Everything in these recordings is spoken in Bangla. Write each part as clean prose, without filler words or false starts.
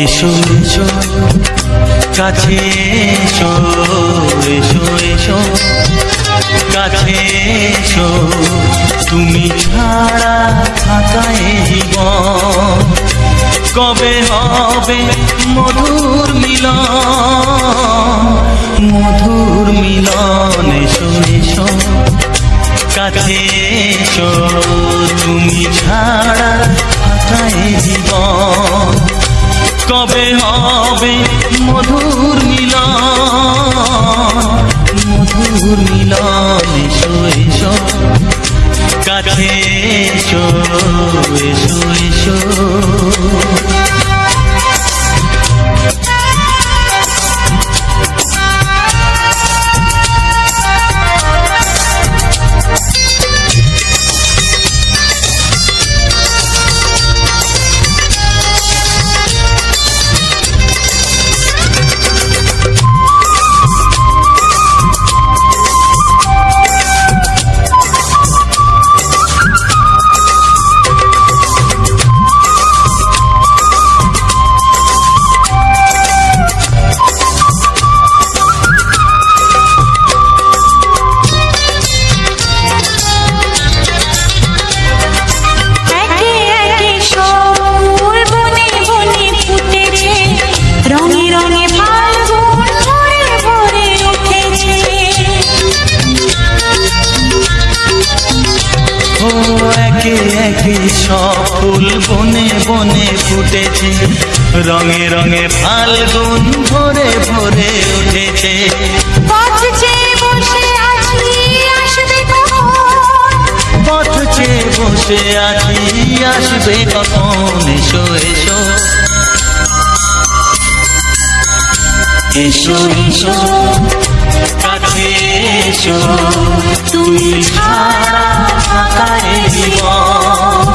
এসো এসো কাছে এসো, এসো এসো কাছে এসো, তুমি ছাড়া থাকা এ জীবন কবে হবে মধুর মিলন, মধুর মিলন। এসো এসো কাছে এসো, তুমি ছাড়া থাকা এ জীবন কবে হবে মধুর মিলন, মধুর মিলন। এসো এসো কাছে এসো, এসো এসো। সব ফুল বনে বনে ফুটেছে, রঙে রঙে ফাল্গুন ভরে ভরে উঠেছে। পথ চেয়ে বসে আছি আসবে কখন, পথ চেয়ে বসে আছি আসবে কখন। এসো এসো এসো এসো কাছে এসো, তুমি ছাড়া থাকা এ জীবন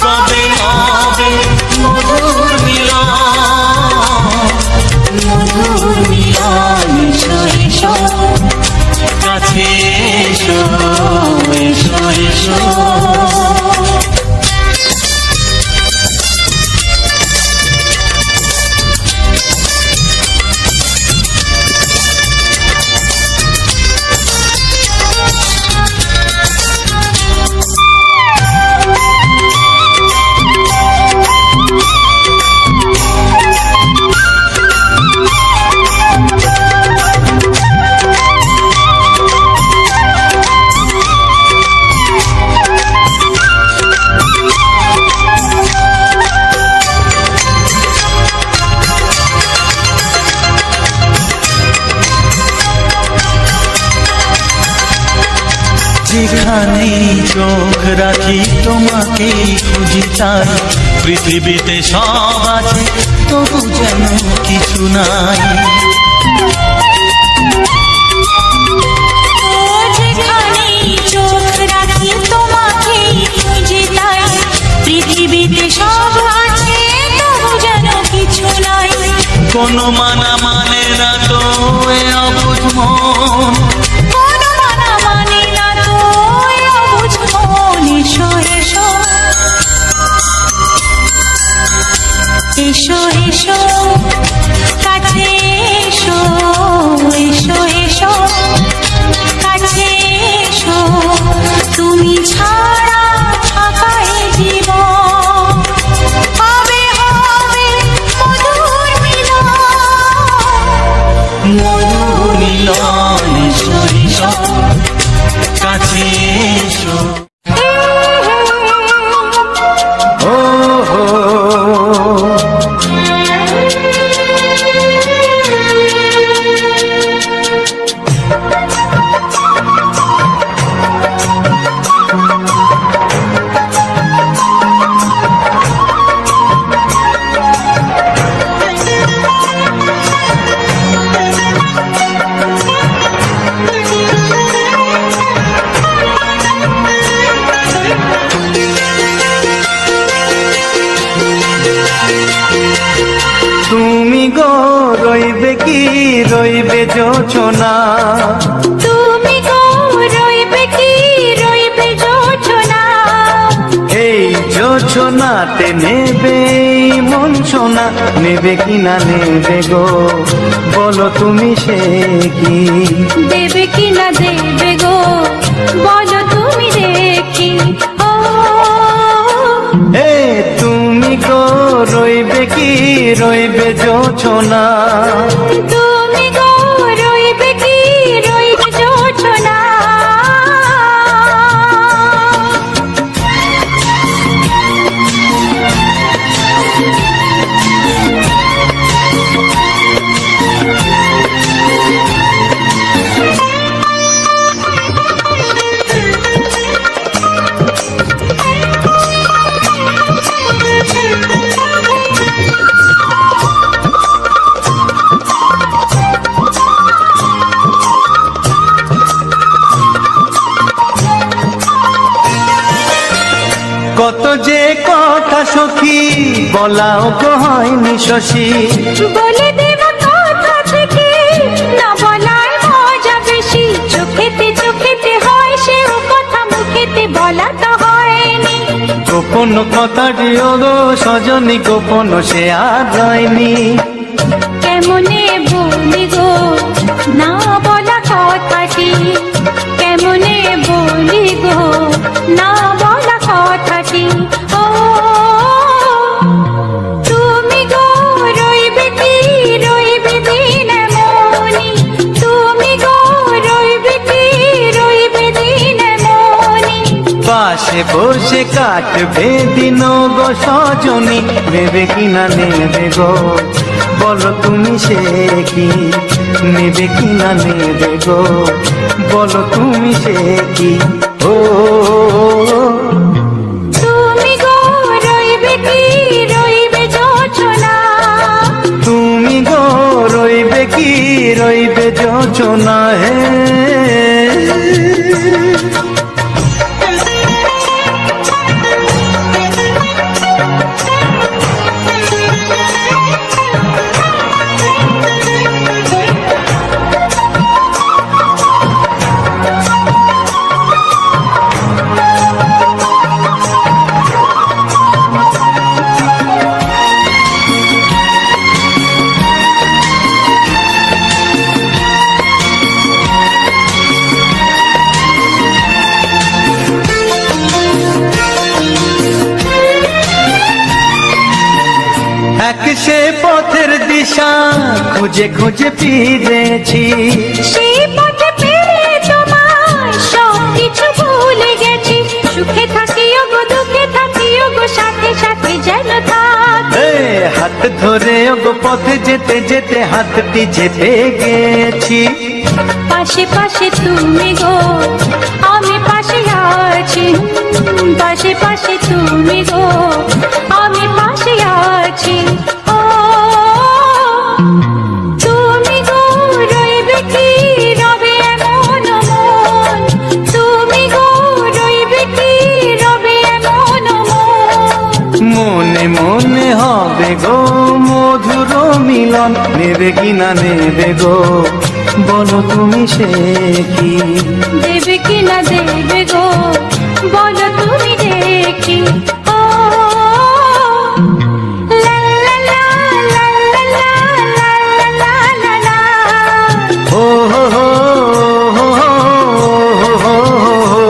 কবে হবে মধুর মিলন, মধুর মিলন। এসো এসো কাছে এসো, এসো এসো। যেখানেই চোখ রাখি তোমাকেই খুঁজি, তাই পৃথিবীতে সব আছে তবু যেন কিছু নাই। যেখানেই চোখ রাখি তোমাকেই খুঁজি, তাই পৃথিবীতে সব আছে তবু যেন কিছু নাই। কোনো মানা মানে না তো এ অবুঝ মন, কোনো মানা মানে না তো এ অবুঝ মন। এসো এসো এসো এসো কাছে এসো, এসো এসো কাছে এসো, তুমি ছাড়া থাকা এ জীবন কবে হবে মধুর মিলন, রইবে জোছনা, তুমি গো রইবে কি রইবে জোছনা, এই জোছনাতে নেবে মন সোনা, নেবে কি না নেবে গো বলো তুমি সে কি, দেবে কি না দেবে গো বলো তুমি দেখি। ও এ তুমি গো রইবে কি রইবে জোছনা, তুমি গো রইবে কি রইবে জোছনা। কত যে কথা সখী বলাও গো হয়নি শশী, বলে দেব কথা থেকে না বলার মজা বেশি, চোখেতে চোখেতে হয় সেও কথা মুখেতে বলা তো হয়নি, গোপন কথাটি গো সজনী গোপন সে আর হয়নি, কেমনে বলি গো না বলা কথাটি, কেমনে বলি গো না বলা কথাটি। ও তুমি গো রইবে কি রইবে দিন মনি, তুমি গো রইবে কি রইবে দিন মনি, পাশে বসে কাটবে দিন গো সজনী, নেবে কি না নেবে গো বলো তুমি সে কি, নেবে কি না নেবে গো বলো তুমি সে কি। ও তুমি গো রইবে কি রইবে জোছনা, তুমি গো রইবে কি রইবে জোছনা, হে এক সে পথের দিশা খুঁজে খুঁজে ফিরেছি, সেই পথে পেয়ে তোমায় সব কিছু ভুলে গেছি, সুখে থাকিও গো দুঃখে থাকিও গো সাথে সাথে যেন থাক, এ হাত ধরে গো পথে যেতে যেতে হাতটি যেতে গেছি, পাশে পাশে তুমি গো আমি পাশে আছি, পাশে পাশে তুমি গো আমি পাশে আছি। ও তুমি গো রইবে কি রবে এমন মন, তুমি গো রইবে কি রবে এমন মন, মনে মনে হবে গো মধুর মিলন, নেবে কি না নেবে গো বলো তুমি সে কি, দেবে কি না দেবে গো বলো তুমি দেখি। ও লা লা লা লা লা লা লা লা লা লা, ও হো হো হো হো হো হো।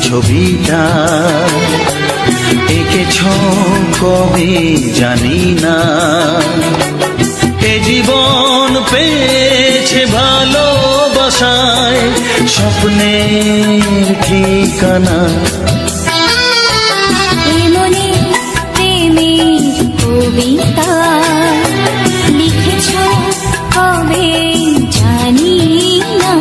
ছবিটা এঁকেছ কবে জানি না। এ জীবন পেয়েছে ভালোবাসায় স্বপ্নের ঠিকানা। এমনি প্রেমের কবিতা লিখেছ কবে জানি না।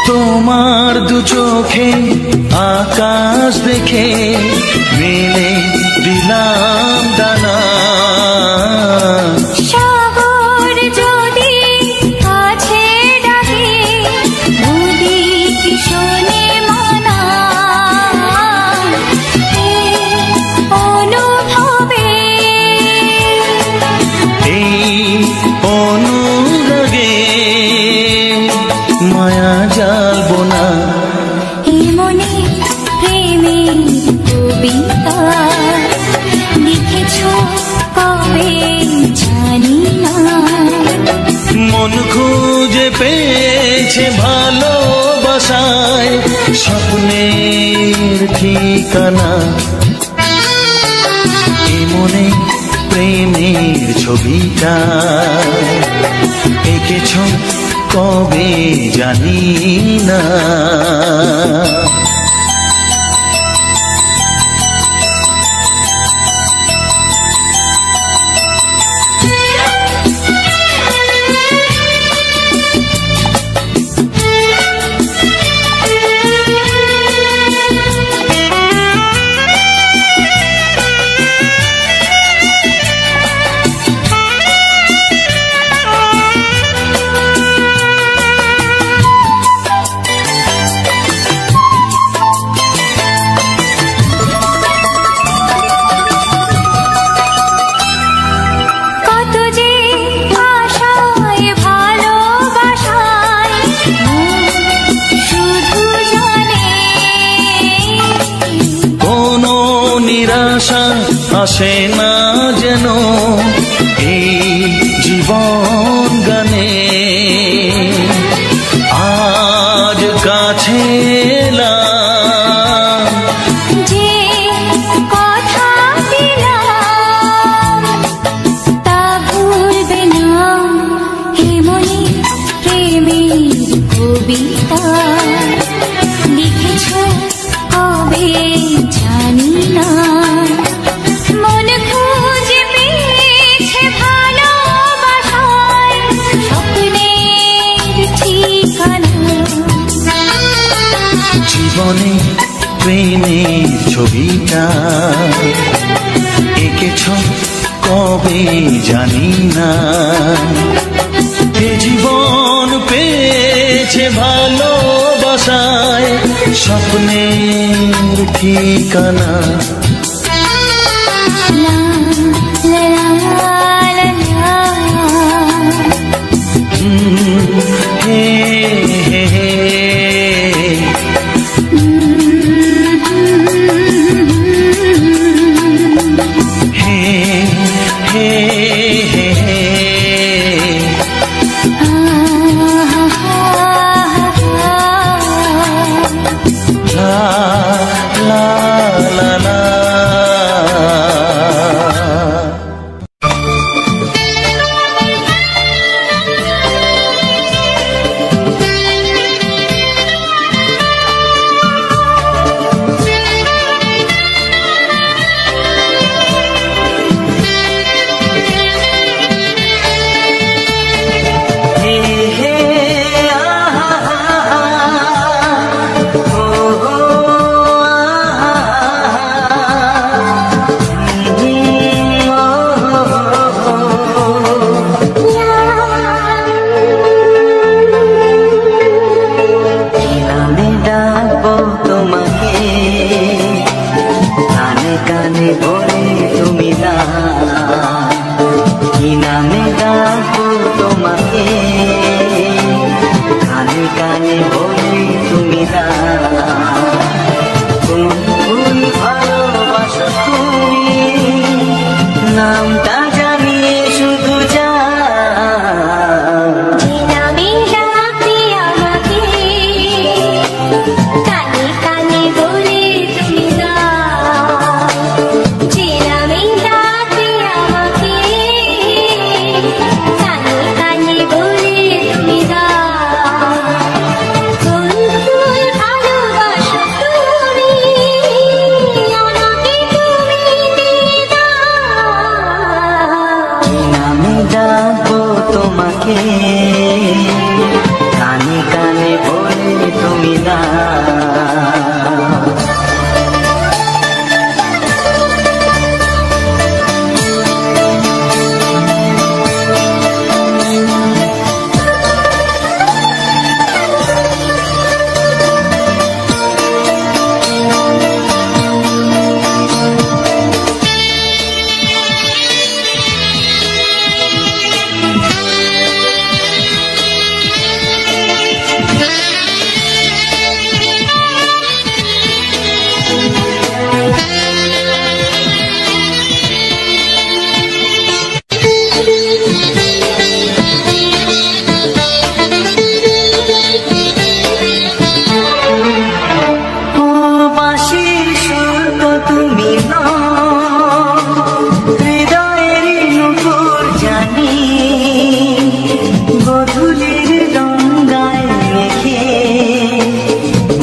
তোমার দু চোখে আকাশ দেখে মেলে দিলাম দানা। সাগর যদি কাছে ডাকে নদী কি শোনে মানা। এই অনুভবে এই অনুরাগে মায়া জ্বালবো না। এমনি প্রেমের কবিতা লিখেছ কবে জানি না। মন খুঁজে পেয়েছে ভালোবাসায় স্বপ্নের ঠিকানা। এমনে প্রেমের ছবিটা এঁকেছ কবে জানি না। নিরাশা আসে না যেন এই জীবন গানে। আজ কাছে এলাম যে কথা দিলাম তা ভুলবে না। এমনি প্রেমের কবিতা লিখেছ কবে জানি না। মন খুঁজে পেয়েছে ভালোবাসায় স্বপ্নের ঠিকানা। জীবনে প্রেমের ছবিটা এঁকেছ কবে জানি না। এ জীবন পেয়েছে ভালোবাসায় স্বপ্নের ঠিকানা। লা লা লা লা হে হে হে হে হে হে la la la la তোমাকে, কানে কানে বলে তুমি দাও।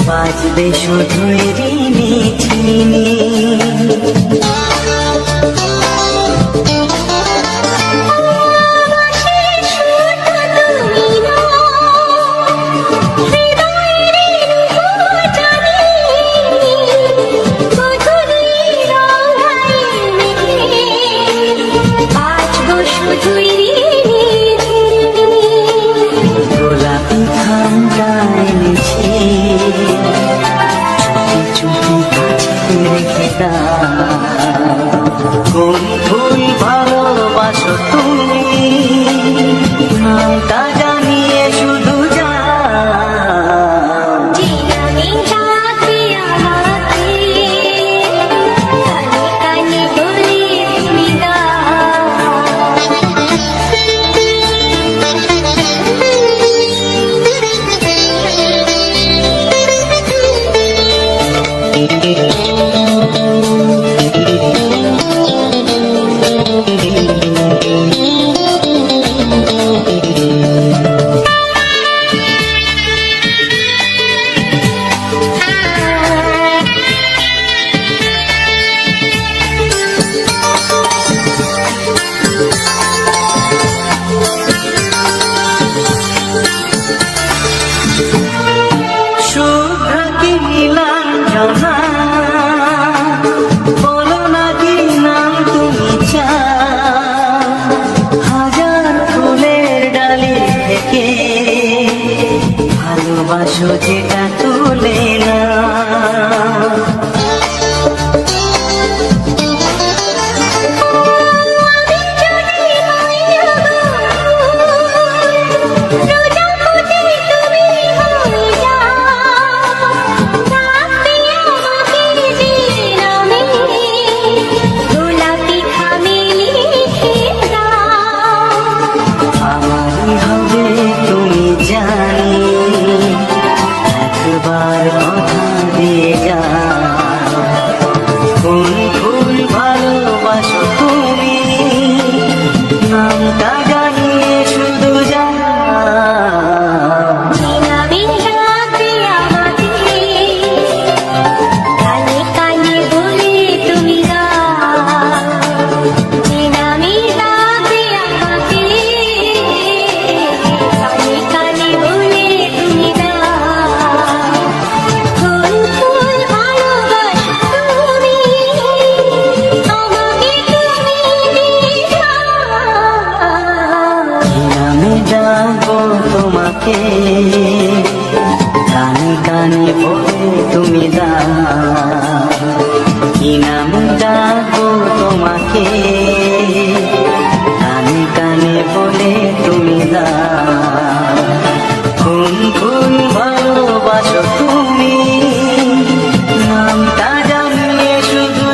বাজবে শুধুই রিনি ঝিনি, গোলাপি খামটায় নিচে চুপি কাছে রেখে দাও। কোন ফুল ভালোবাসো তুমি, নামটা জানিয়ে শুধু বলো না কি নাম তুমি চাও, হাজার ফুলের ডালি থেকে ভালোবাসো যেটা তুলে না। একবার কথা দিয়ে যাও, কোন ফুল ভালোবাসো তুমি, নামটা জানিয়ে শুধু তোমাকে, কানে কানে বলে তুমি দাও। কি নামে ডাকবো তোমাকে, কানে কানে বলে তুমি দাও। কোন কোন ভালোবাসো তুমি, নামটা জানিয়ে শুধু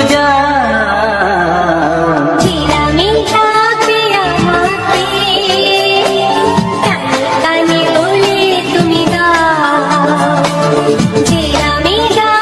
তুমি দাও।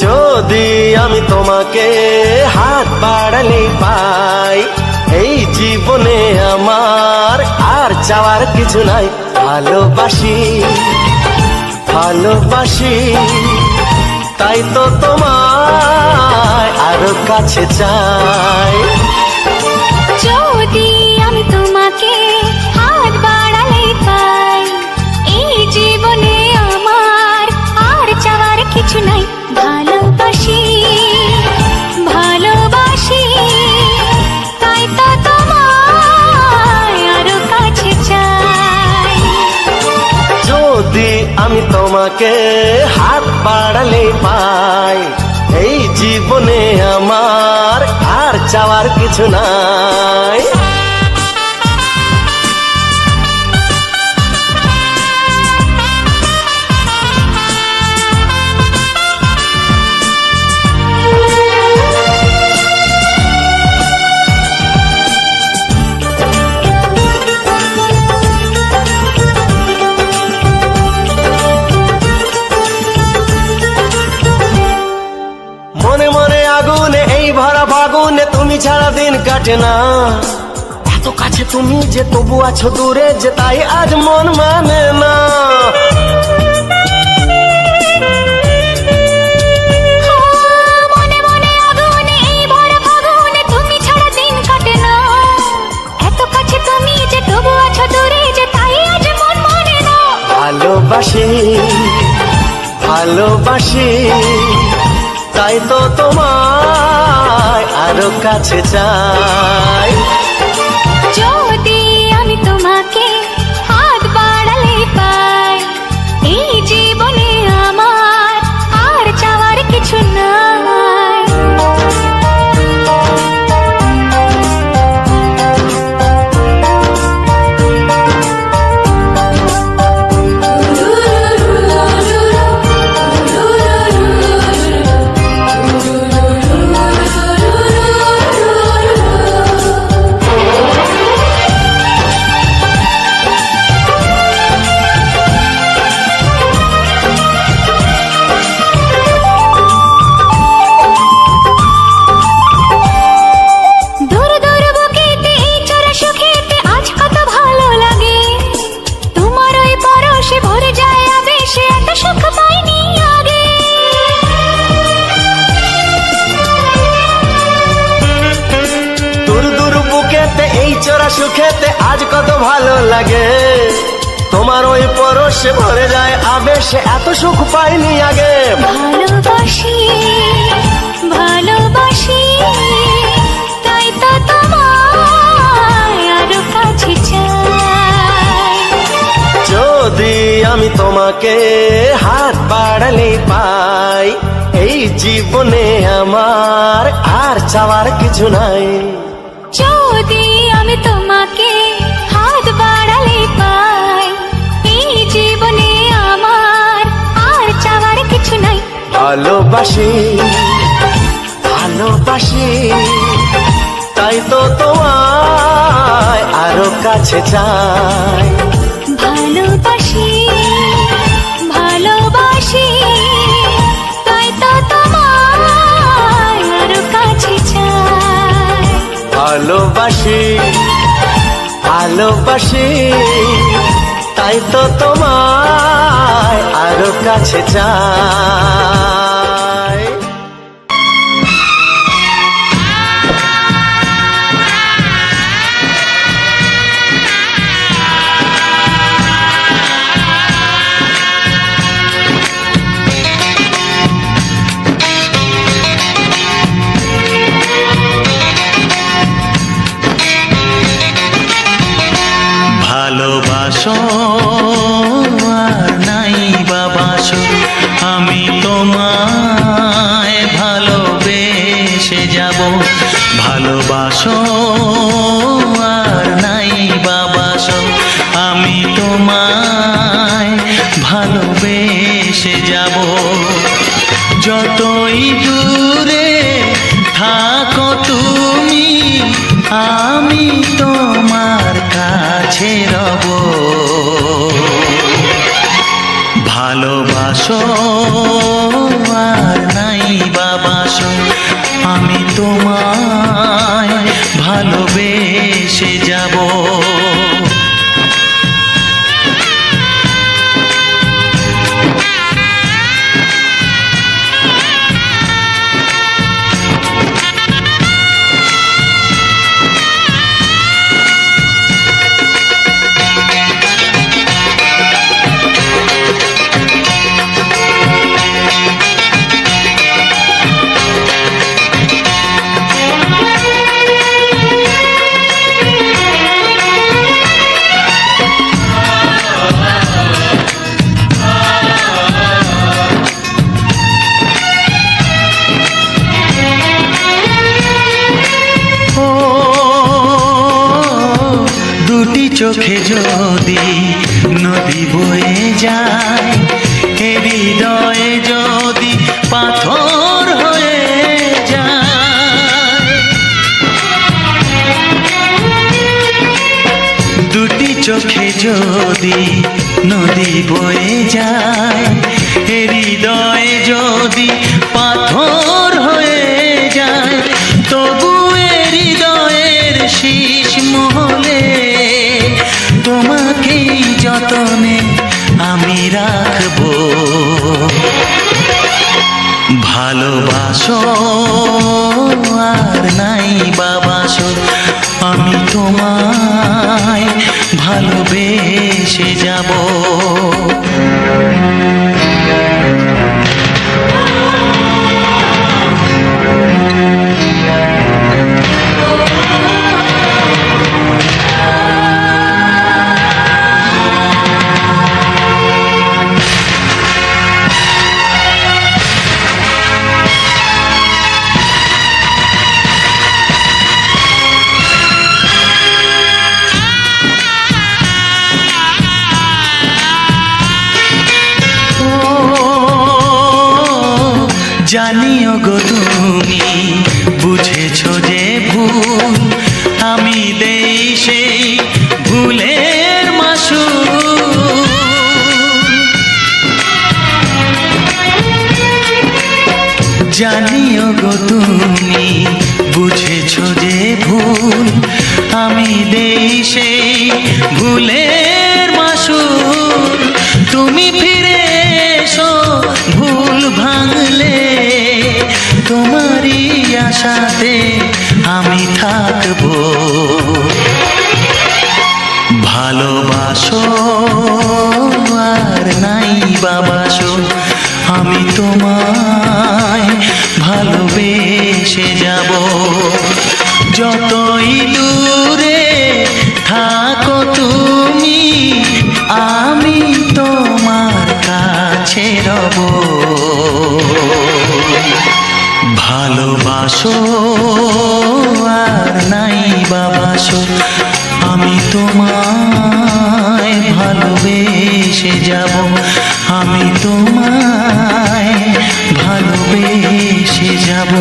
যদি আমি তোমাকে হাত বাড়ালে পাই, এই জীবনে আমার আর চাওয়ার কিছু নাই। ভালোবাসি ভালোবাসি তাই তো তোমায় আরো কাছে চাই। যদি আমি তোমাকে হাত বাড়ালে পাই, এই জীবনে আমার আর চাওয়ার কিছু নাই। ভালোবাসি ভালোবাসি তাই তো তোমায় আরো কাছে চাই। যদি আমি তোমাকে হাত বাড়ালে পাই, এই জীবনে আমার আর চাওয়ার কিছু নাই। মনে মনে আগুনে এই ভরা ফাগুনে তুমি ছাড়া দিন কাটে না। এত কাছে তুমি যে তবু আছো দূরে, যে তাই আজ মন মানে না। মনে মনে আগুনে এই ভরা ফাগুনে তুমি ছাড়া দিন কাটে না। এত কাছে তুমি যে তবু আছো দূরে, যে তাই আজ মন মানে না। ভালোবাসি ভালোবাসি তাই তো তোমায় আরো কাছে চাই। যদি আমি তোমাকে হাত বাড়ালে পাই, এই জীবনে আমার আর চাওয়ার কিছু নাই। সুখেতে আজ কত ভালো লাগে, তোমার ওই পরশে ভরে যায় আবেশে, এত সুখ পাইনি আগে। ভালোবাসি ভালোবাসি তাই তো তোমায় আরো কাছে চাই। যদি আমি তোমাকে হাত বাড়ালে পাই, এই জীবনে আমার আর চাওয়ার কিছু নাই। যদি আমি তোমাকে হাত বাড়ালে পাই, এই জীবনে আমার আর চাওয়ার কিছু নাই। ভালোবাসি ভালোবাসি তাই তো তোমায় আরো কাছে চাই। ভালোবাসি ভালোবাসি তাই তো তোমায় আরো কাছে চাই। ভালোবাসি ভালোবাসি তাই তো তোমায় আরো কাছে চাই। ভালোবাসো আর নাই বাবাসো, আমি তোমায় ভালোবেসে যাব। ভালোবাসো আর নাই বাবাসো, আমি তোমায় ভালোবেসে যাব। যতই দূরে থাকো তুমি, আমি তোমার কাছে রব। ভালোবাসো আর নাই বাবাসো, আমি তোমায় ভালোবেসে যাব। চোখে যদি নদী বয়ে যায়, হৃদয়ে যদি পাথর হয়ে যায়, দুটি চোখে যদি নদী বয়ে যায়, হৃদয়ে যদি পাথর হয়ে যায়, তবু হৃদয়ের শীষ মহলে তোমাকে যতনে আমি রাখবো। ভালোবাসো আর নাই বাবাসো, আমি তোমায় ভালোবেসে যাব। জানিও গো তুমি বুঝেছো যে ভুল, আমি দেই সেই ভুলের মাসুল। জানিও গো তুমি বুঝেছো যে ভুল, আমি দেই সেই ভুলের মাসুল। তুমি ফিরে এসো ভুল ভাঙলে, তোমারই আশাতে আমি থাকবো। ভালোবাসো আর নাই বাবাসো, আমি তোমায় ভালোবেসে যাব। যতই দূরে থাকো তুমি, আমি তোমার কাছে রব। ভালোবাসো আর নাই বাবাসো, আমি তোমায় ভালোবেসে যাব। আমি তোমায় ভালোবেসে যাব।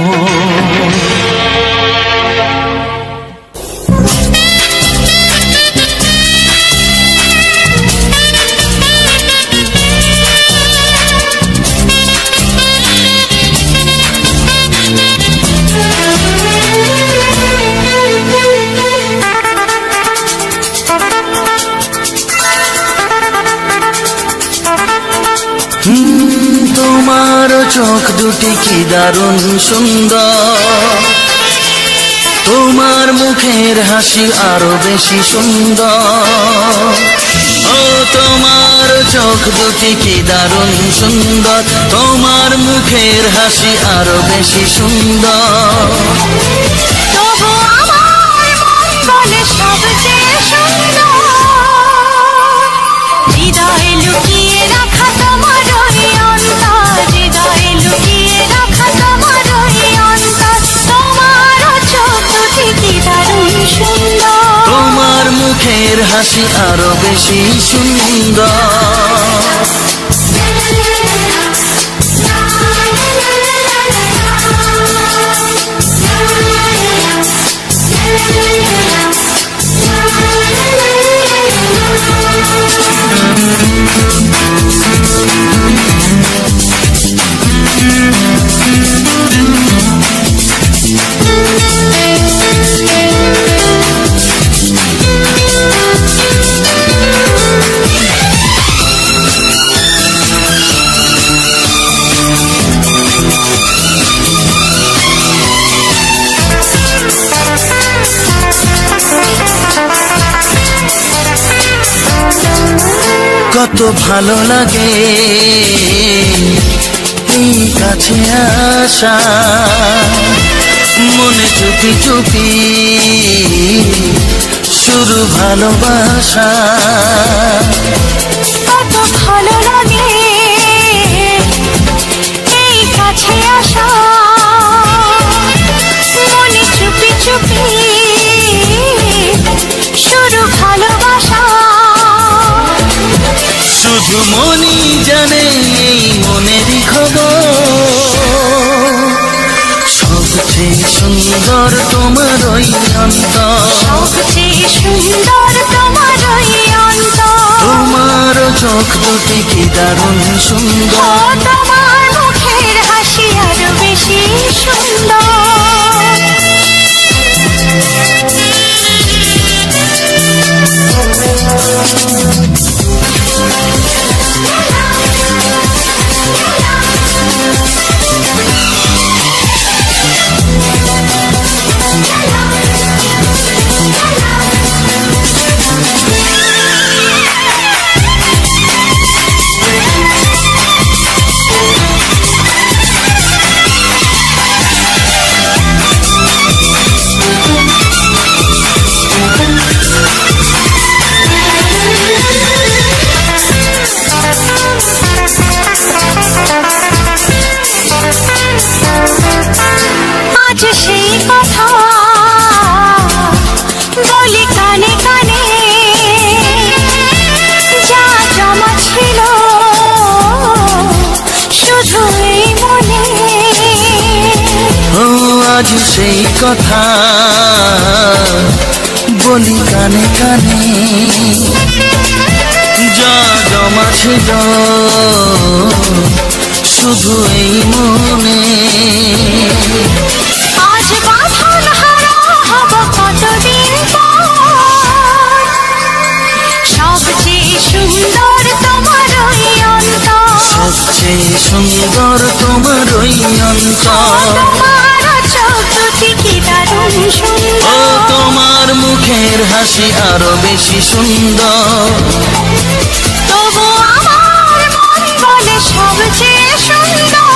তোমার চোখ দুটি কি দারুণ সুন্দর, তোমার মুখের হাসি আরো বেশি সুন্দর। ও তোমার চোখ দুটি কি দারুণ সুন্দর, তোমার মুখের হাসি আরো বেশি সুন্দর। তবু আমার মন বলে সবচেয়ে সুন্দর মুখের হাসি আরো বেশি সুন্দর। কত ভালো লাগে এই কাছে আসা, মনে চুপি চুপি শুরু ভালোবাসা। কত ভালো লাগে এই কাছে আসা, মনে চুপি চুপি শুরু ভালোবাসা। শুধু মনই জানে এই মনেরই খবর, সবচেয়ে সুন্দর তোমার ওই অন্তর, সবচেয়ে সুন্দর তোমার ওই অন্তর। তোমার চোখ দুটি কি দারুণ সুন্দর, তোমার মুখের হাসি আরো বেশি সুন্দর। আজ সেই কথা বলি কানে কানে, যা জমা ছিল শুধু এই মনে। ও আজ সেই কথা বলি কানে কানে, যা জমা ছিল শুধু এই মনে। আজ বাঁধন হারা হব কতদিন পর, সবচেয়ে সুন্দর তোমার ওই অন্তর, সবচেয়ে সুন্দর তোমার ওই অন্তর। তোমার চোখ দুটি কি দারুণ ও সুন্দর, তোমার মুখের হাসি আরো বেশি সুন্দর। তবু আমার মন বলে সবচেয়ে সুন্দর।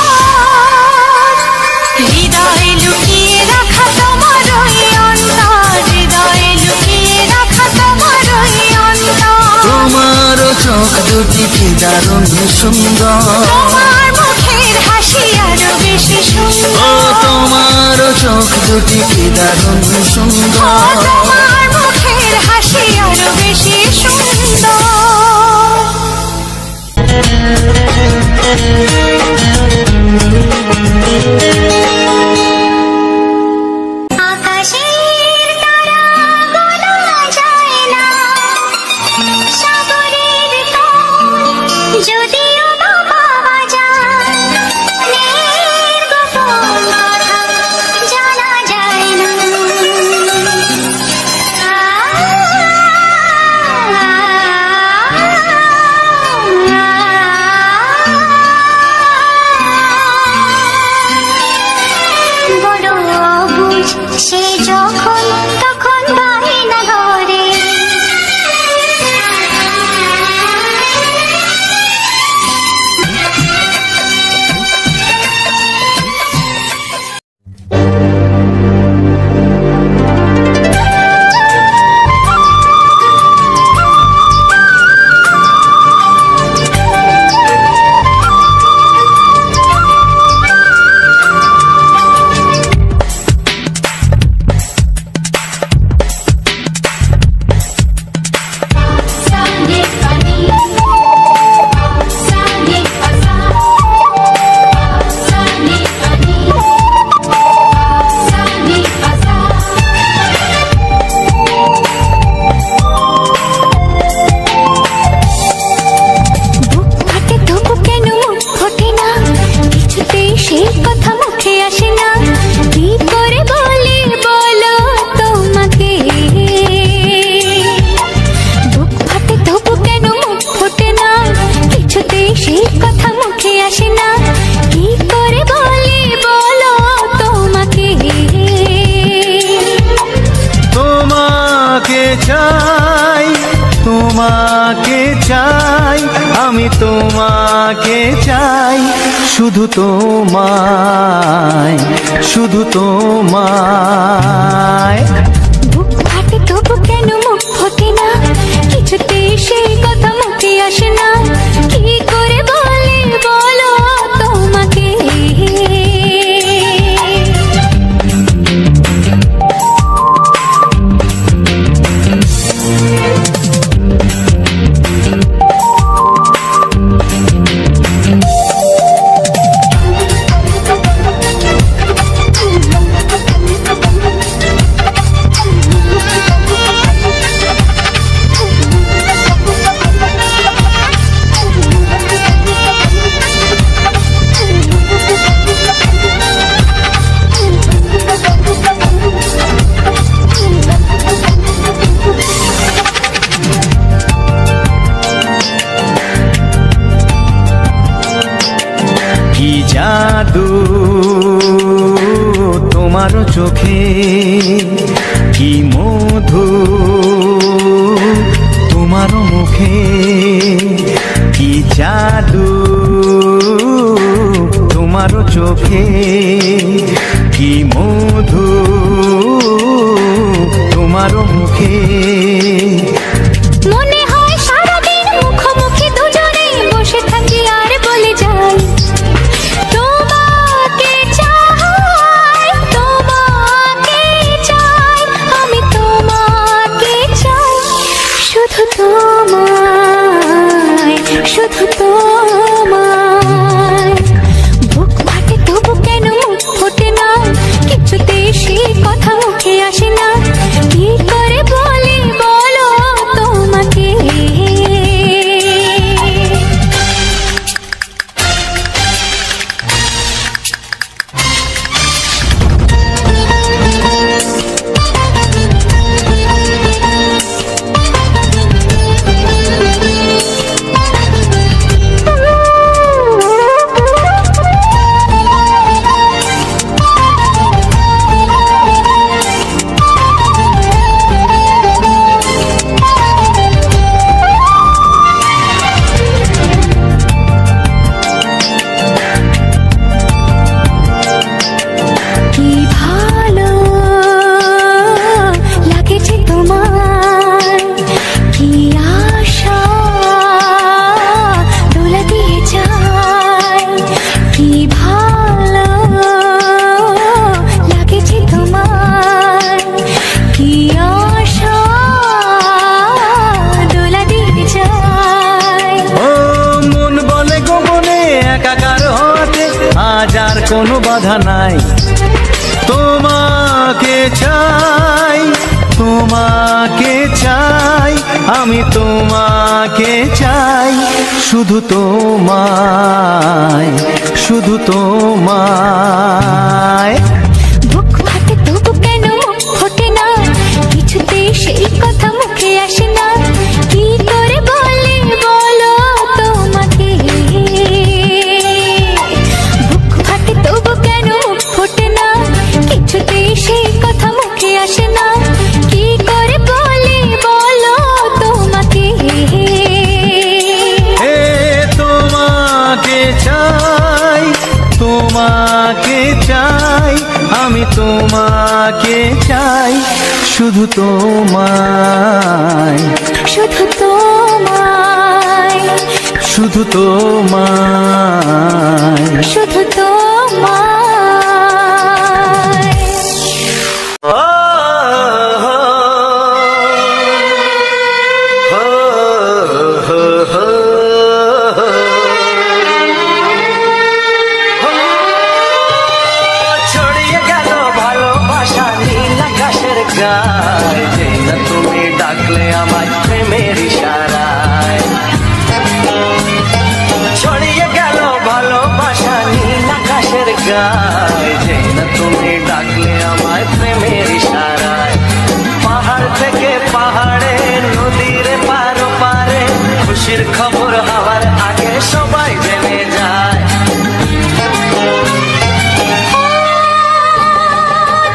হৃদয়ে লুকিয়ে রাখা তোমার ওই অন্তর, হৃদয়ে লুকিয়ে রাখা তোমার ওই অন্তর। তোমার চোখ দুটি কি দারুণ সুন্দর, তোমার মুখের হাসি আরো বেশি ও সুন্দর, তোমার চোখ দুটি কি দারুণ সুন্দর। তোমার মুখের হাসি আরো বেশি সুন্দর। আকাশের তারা গোনা যায় না, সাগরের তল যদিও বা পাওয়া যায়, মনের গোপন কথা জানা যায় না। চাই, তোমাকে চাই, আমি তোমাকে চাই, শুধু তোমায়, শুধু তোমায়। বুক ফাটে তবু কেন মুখ ফোটে না, কিছুতে সেই কথা মুখে আসে না, কি করে বলে বলো তোমাকে। জাদু তোমার চোখে, কি মধু তোমার মুখে, কি জাদু তোমার চোখে, কি মধু তোমার মুখে। মনে হয় সারাদিন মুখোমুখি দুজনে বসে থাকি আর বলে যাই, তোমাকে চাই, তোমাকে চাই, আমি তোমাকে চাই, শুধু তোমায়, শুধু তোমায়। বুক ফাটে তবু কেন মুখ ফোটে না, কিছুতে সেই কথা মুখে আসে না, কি করে বলে বলো তোমাকে। কি ভালো লাগেছে তোমার, কি আশা দোলা দিয়ে যায়, কি ভালো লাগেছে তোমার, কি আশা দোলা দিয়ে যায়। ও মন বলে গোপনে একাকার হতে আজ আর কোনো বাধা নাই, তোমাকে চাই, তোমাকে চাই, আমি তোমাকে চাই, শুধু তোমায়, শুধু তোমায়। বুক ফাটে তবু কেন মুখ ফোটে না, কিছুতে সেই কথা মুখে আসে না, কি করে বলে বলো তোমাকে। বুক ফাটে তবু কেন মুখ ফোটে না, কিছুতে সেই কথা মুখে আসে না, কি করে বলে বলো তোমাকে। এ তোমাকে চাই, তোমাকে চাই, আমি তোমাকে চাই, শুধু তোমায়, শুধু তোমায়, শুধু তোমায়। শুধু তোমায়। ছড়িয়ে গেল ভালোবাসা নীল আকাশের গায়ে, যে না তুমি ডাকলে আমার প্রেমের ইশারায়। ছড়িয়ে গেল ভালোবাসা নীল আকাশের গায়ে, যে না তুমি ডাকলে আমার প্রেমের ইশারায়। পাহাড় থেকে পাহাড়ে, নদীর পারো পারে, খুশির খবর হওয়ার আগে সবাই জেনে যায়।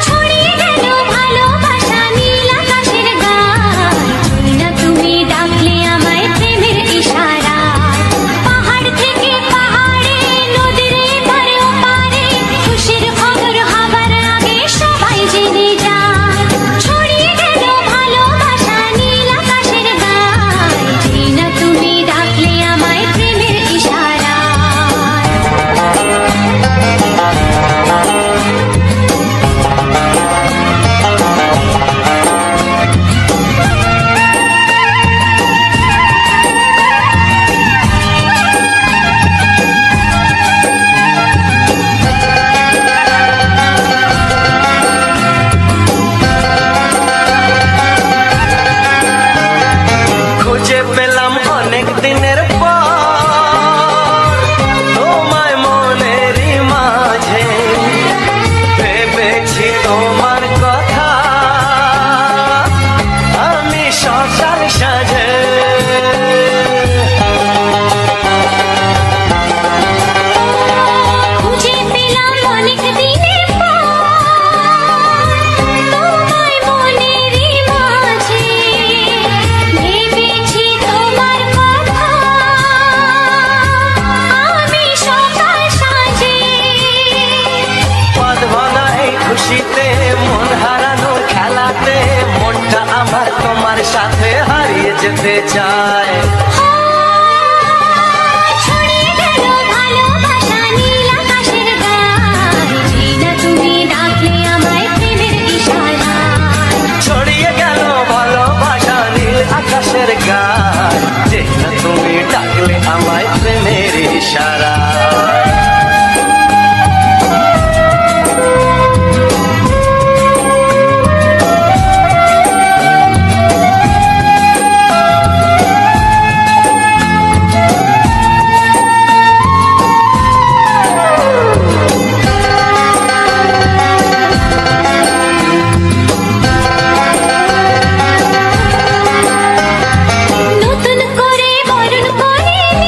ছড়িয়ে গেল ভালোবাসা নীল আকাশের গায়ে, যেতে চায়। ছড়িয়ে গেল ভালোবাসা নীল আকাশের গায়ে, জিনা তুমি ডাকলে আমায় প্রেমের ইশারায়। ছড়িয়ে গেল ভালোবাসা নীল আকাশের গায়, যে না তুমি ডাকলে আমায় প্রেমের ইশারায়। নতুন করে বরণ করে নি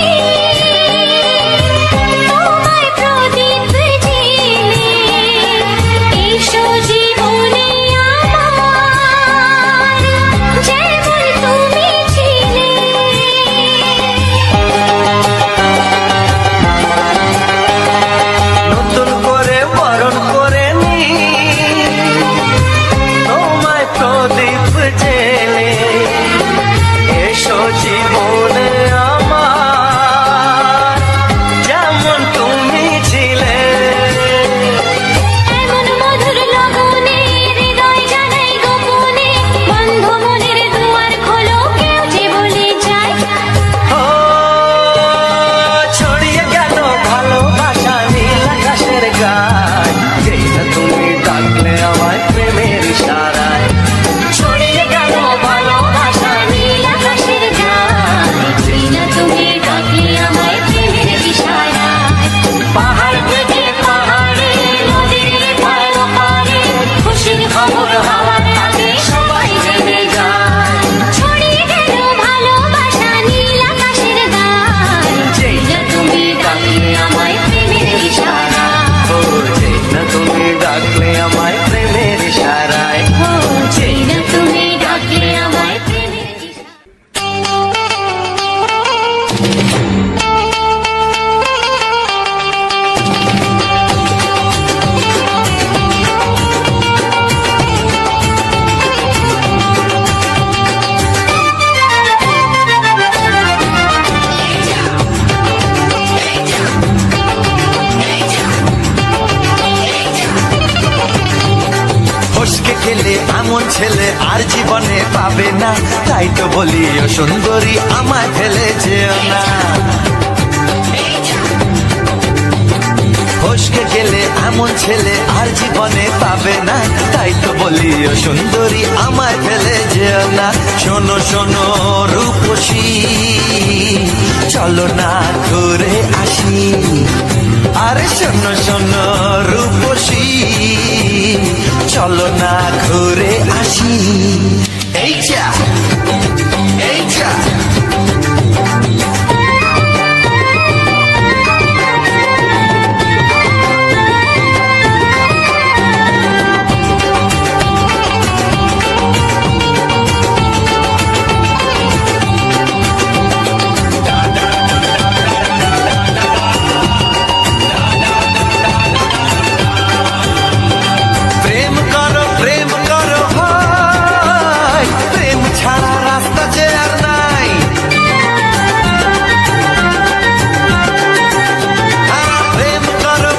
তোমায় প্রদীপ জেলে, এসো জীবনে আমার যেমন তুমি ছিলে। নতুন করে বরণ করে নি তোমায় প্রদীপ জেলে, এসো জীবনে আমার যেমন তুমি ছিলে। এমন মধুর লগনে হৃদয় জানাই গোপনে, বন্ধ মনের দুয়ার খোলো কেউ যে বলে যায়। ও ছড়িয়ে গেল ভালোবাসা নীল আকাশের গায়, যেই না তুমি ডাকলে আমায় প্রেমের ইশারায়। ছড়িয়ে গেল ভালোবাসা নীল আকাশের গায়, যেই না তুমি ডাকলে আমায় প্রেমের ইশারায়। পাহাড় থেকে পাহাড়ে নদীর পার পারে খুশির খবর হাওয়ার তালে সবাই জেনে যায়। ছড়িয়ে গেল ভালোবাসা নীল আকাশের গায়ে, যেই না তুমি ডাকলে আমায় প্রেমের ইশারায়। ও যেই না তুমি ডাকলে আমায় প্রেমের ইশারায়। ও যেই না তুমি ডাকলে আমায় প্রেমের ইশারায়। ফসকে গেলে এমন ছেলে আর জীবনে পাবে না, তাই তো বলি ও সুন্দরী আমায় ফেলে যেও না। ফসকে গেলে এমন ছেলে আর জীবনে পাবে না, তাই তো বলি ও সুন্দরী আমায় ফেলে যেও না। শোনো শোনো রূপসী, চলো না ঘুরে আসি। আরে শোনো শোনো রূপসী, চলো না ঘুরে আসি। এই যা এই যা প্রেম করো ভাই, প্রেম ছাড়া রাস্তা যে আর নাই।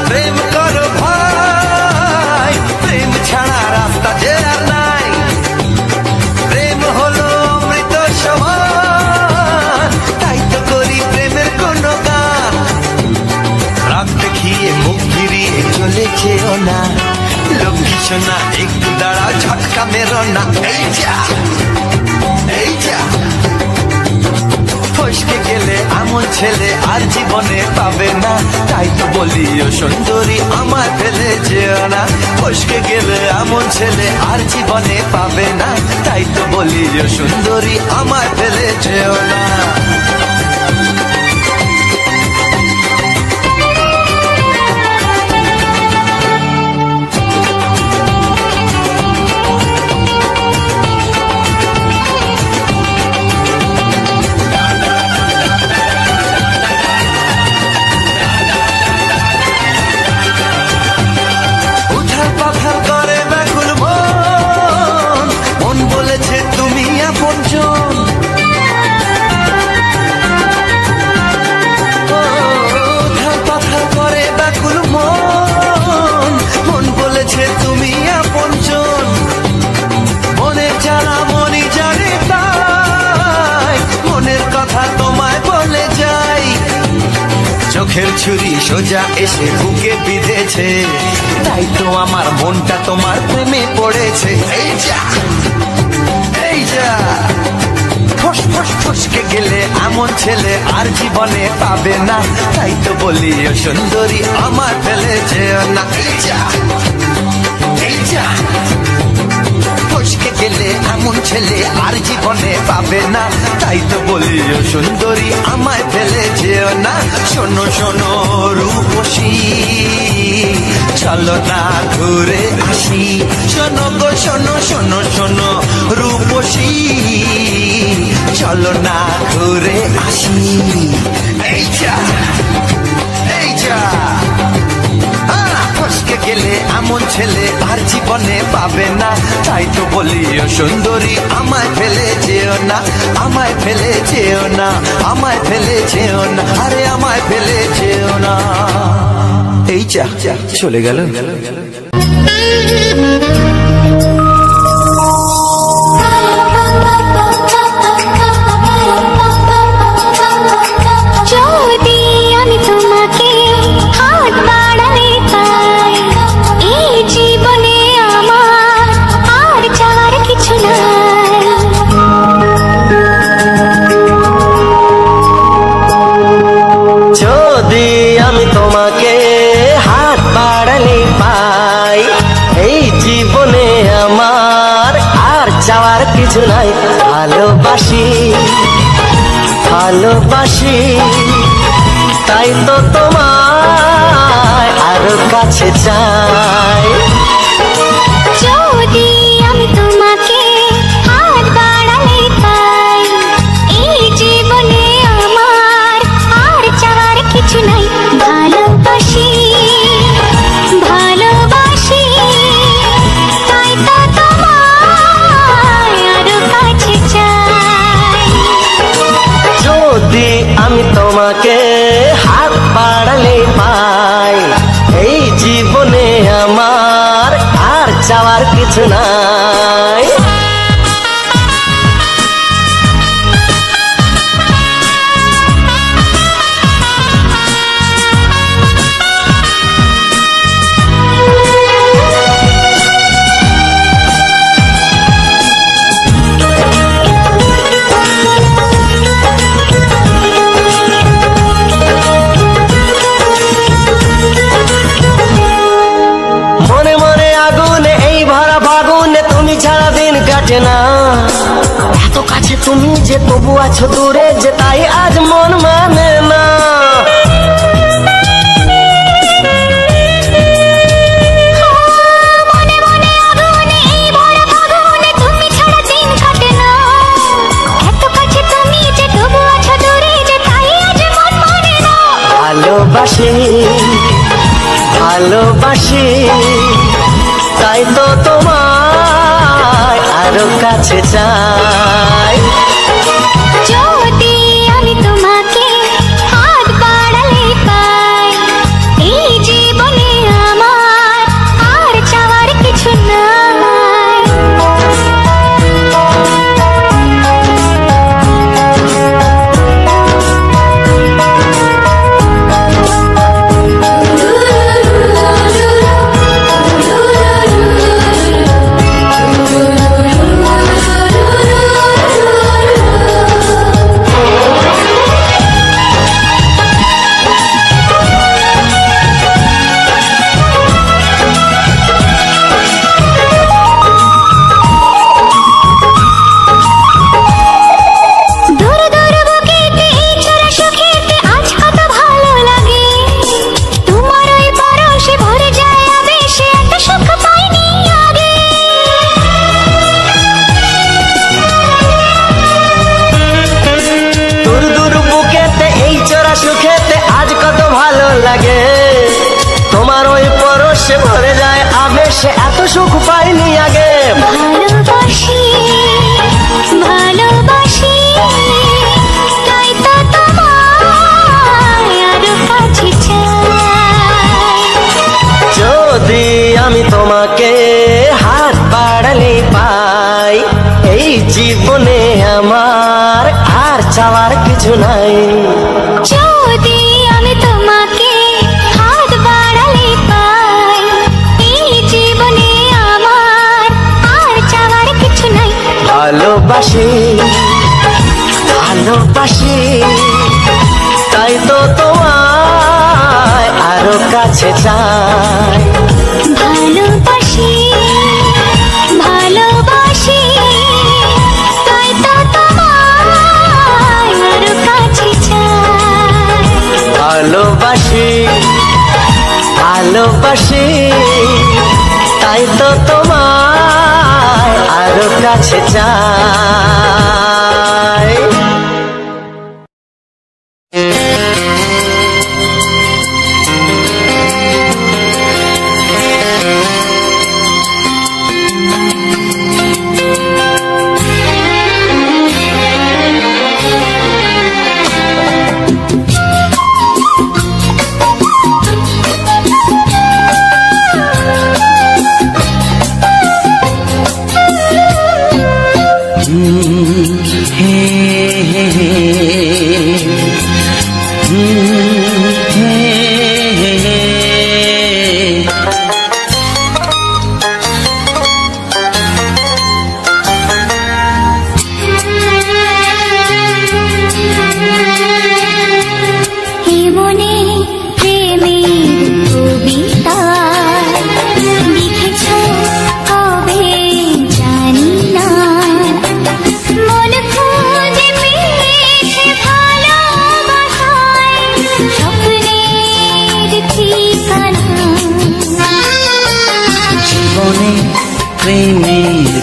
প্রেম করো ভাই, প্রেম ছাড়া রাস্তা যে আর নাই। প্রেম হলো অমৃত সমান, তাই তো করি প্রেমের কোনো গান। রাত দেখিয়ে মুখ ফিরিয়ে চলে যেও না, লক্ষ্মী সোনা একটু দাঁড়া ঝটকা মেরো না। এই যা এই যা ফসকে গেলে এমন ছেলে আর জীবনে পাবে না, তাই তো বলি ও সুন্দরী আমায় ফেলে যেও না। ফসকে গেলে এমন ছেলে আর জীবনে পাবে না, তাই তো বলি ও সুন্দরী আমায় ফেলে যেও না। আপনজন দুঃখের ছুরি সোজা এসে বুকে বিঁধেছে, তাই তো আমার মনটা তোমার প্রেমে পড়েছে। এই যা এই যা, ফস ফস ফসকে গেলে এমন ছেলে আর জীবনে পাবে না, তাই তো বলি ও সুন্দরী আমার ফেলে যেও না। এই যা এই যা, ফসকে গেলে এমন ছেলে আর জীবনে পাবে না, তাই তো বলি ও সুন্দরী আমায় ফেলে যেও না। শোনো শোনো রূপসী, চলো না ঘুরে আসি। শোনো গো শোনো শোনো শোনো রূপসী, চলো না ঘুরে আসি। এই যা এই যা, ফসকে গেলে এমন ছেলে আর জীবনে পাবে না, তাই তো বলি ও সুন্দরী আমায় ফেলে যেও না, আমায় ফেলে যেও না, আমায় ফেলে যেও না, আরে আমায় ফেলে যেও না। এই যা চলে গেল। যদি আমি তোমাকে হাত বাড়ালে পাই, এই জীবনে আমার আর চাওয়ার কিছু নাই। যদি আমি তোমাকে হাত বাড়ালে পাই, এই জীবনে আমার আর চাওয়ার কিছু নাই। ভালোবাসি ভালোবাসি, তাই তো তোমায় আরো কাছে চাই। যদি আমি তোমাকে হাত বাড়ালে পাই, এই জীবনে আমার আর চাওয়ার কিছু নাই। ভালোবাসি ভালোবাসি, তাই তো তোমায় আরো কাছে চাই। যদি আমি তোমাকে হাত বাড়ালে পাই, এই জীবনে আমার আর চাওয়ার কিছু নাই। মনে মনে আগুনে এই ভরা ফাগুনে তুমি ছাড়া দিন কাটে না, এত কাছে তুমি যে তবু আছো দূরে যে, তাই আজ মন মানে না। মনে মনে আগুনে এই ভরা ফাগুনে তুমি ছাড়া দিন কাটে না, এত কাছে তুমি যে তবু আছো দূরে যে, তাই আজ মন মানে না। ভালোবাসি ভালোবাসি, তাই তো তোমায় আরো কাছে চাই। যদি আমি তোমাকে হাত বাড়ালে পাই, এই জীবনে আমার আর চাওয়ার কিছু নাই। সে এত সুখ পাইনি আগে। ভালোবাসি ভালোবাসি, তাই তো তোমায় আরো কাছে চাই। যদি আমি তোমাকে হাত বাড়ালে পাই, এই জীবনে আমার আর চাওয়ার কিছু নাই। যদি আমি তোমাকে ভালোবাসি ভালোবাসি তাই তো তোমায় আরো কাছে চাই ভালোবাসি ভালোবাসি তাই তো তোমায় আরো কাছে চাই ভালোবাসি ভালোবাসি তাই তো তোমায় আরো কাছে চাই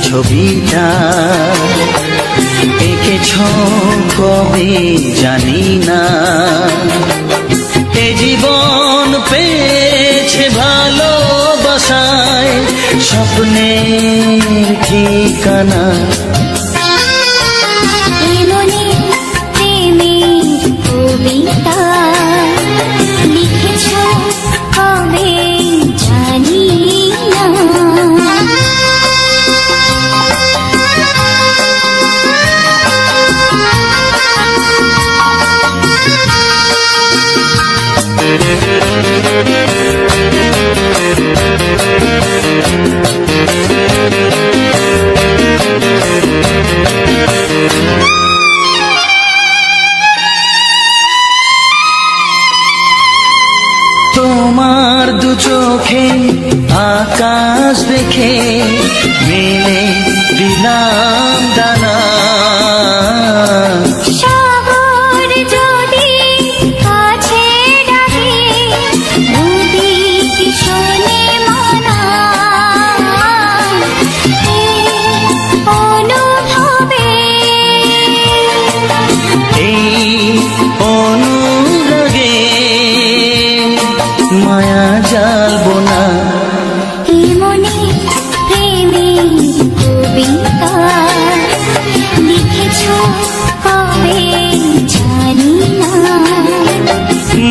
ছবিটা এঁকেছ কবে জানি না এ জীবন পেয়েছে ভালোবাসায় স্বপ্নের ঠিকানা মনে প্রেমের কবিতা লিখেছ কবে জানি না তোমার দু চোখে আকাশ দেখে মেলে দিলাম দানা সাগর যদি কাছে ডাকে নদী কি শোনে মানা অনুভবে এই অনুরাগে মায়া জ্বালবো না এ মনে প্রেমের কবিতা লিখেছ কবে জানি না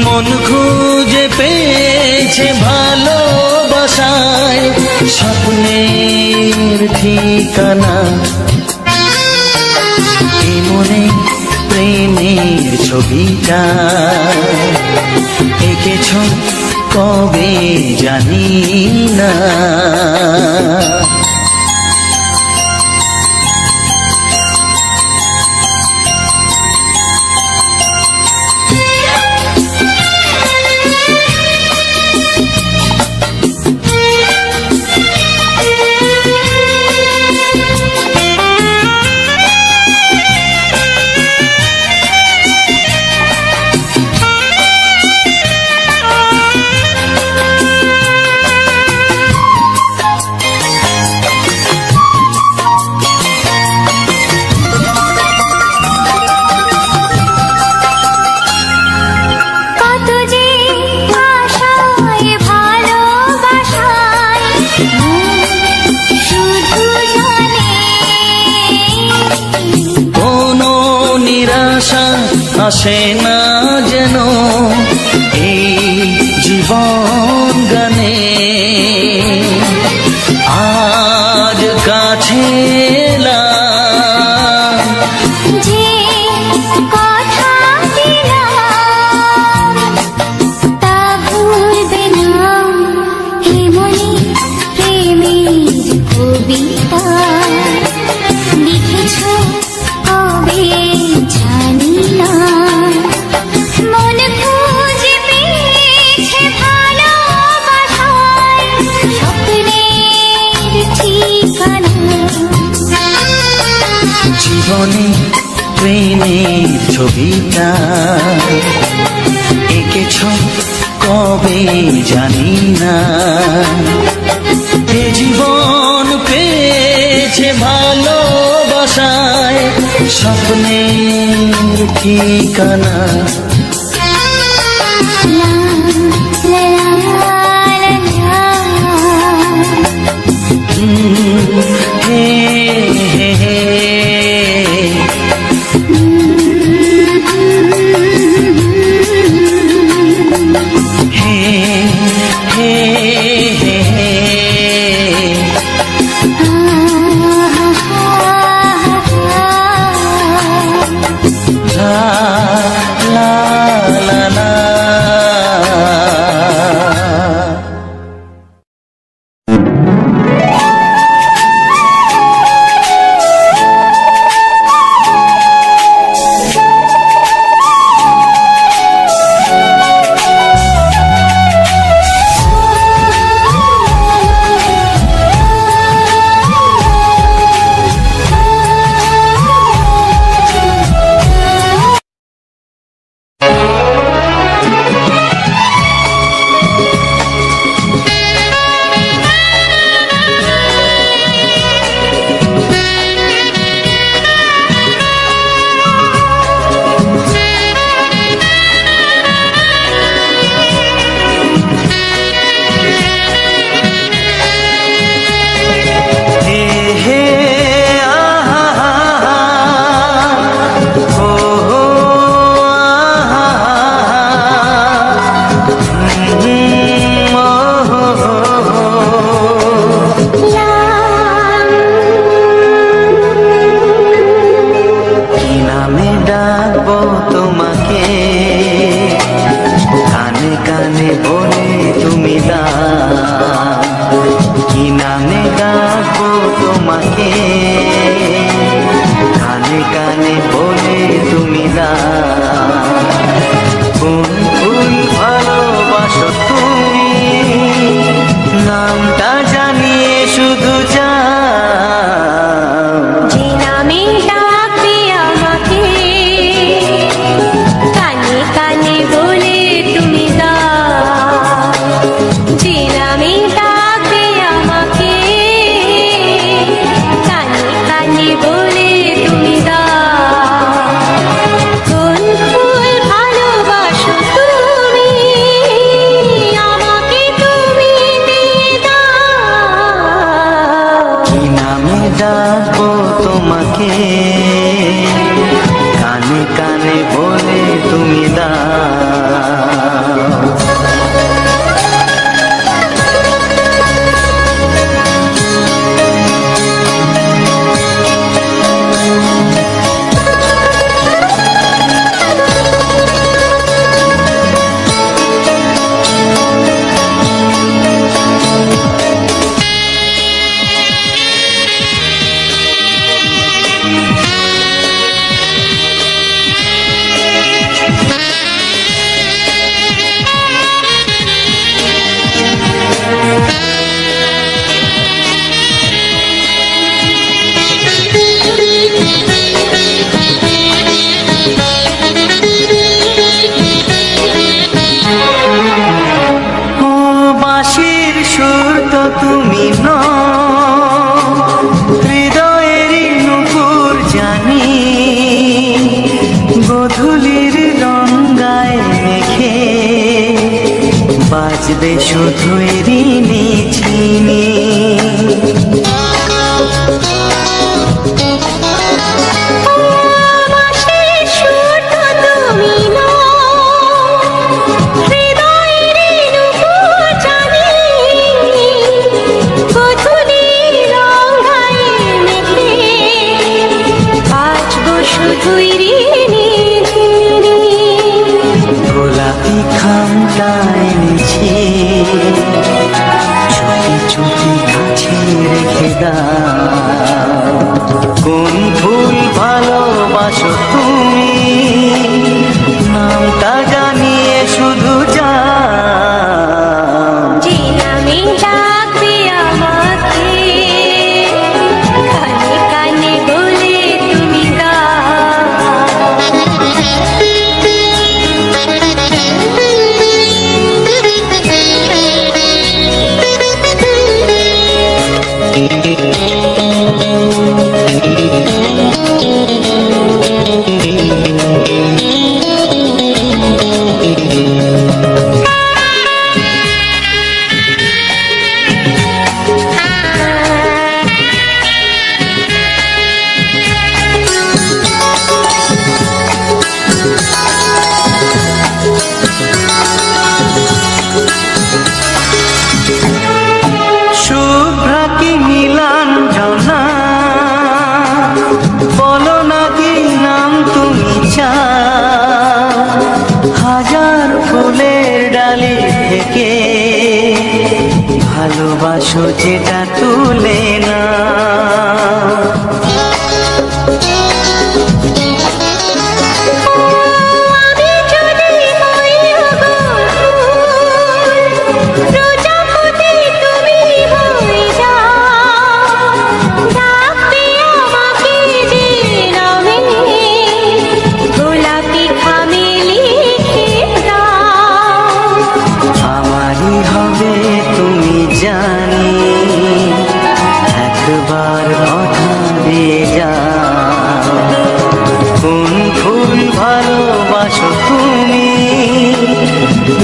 মন খুঁজে পেয়েছে ভালোবাসায় স্বপ্নের ঠিকানা এ মনে প্রেমের ছবিটা এঁকেছ কবে জানি না কত যে আশায় ভালোবাসায় শুধু জানে কোনো নিরাশা আসে না যেন এই জীবন গানে আজ কাছে এলাম যে কথা দিলাম তা ভুলবে না হে মনে প্রেমের কবিতা লিখেছ জীবনে প্রেমের ছবিটা এঁকেছ কবে জানি না। এ জীবন পেয়েছে ভালোবাসায় স্বপ্নের ঠিকানা। বাজবে শুধুই ঋণী ছিনি। গোলাপি খামটা এনেছি, চুপি চুপি কাছে রেখে দাও। কোন ফুল ভালোবাসো তুমি, নামটা জানিয়ে শুধু যাও। যে নামে ডাকবে আমাকে, কানে কানে বলে তুমি নাকি নাম তুমি চাও, হাজার ফুলের ডালি থেকে ভালোবাসো যেটা তুলে না।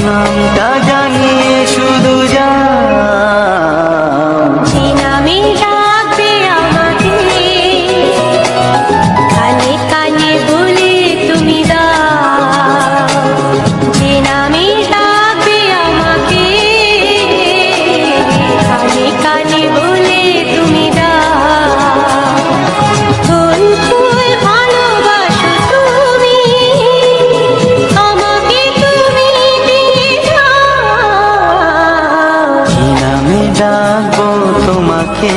নামটা জানিয়ে শুধু যাও, যে নামে ডাকবে আমাকে কানে কানে বলে তুমি দাও, যে নামে ডাকবে আমাকে কানে কানে বলে তুমি দাও। কোন ফুল ভালোবাসো তুমি আমাকে তুমি দিয়ে যাও। কি নামে ডাকবো তোমাকে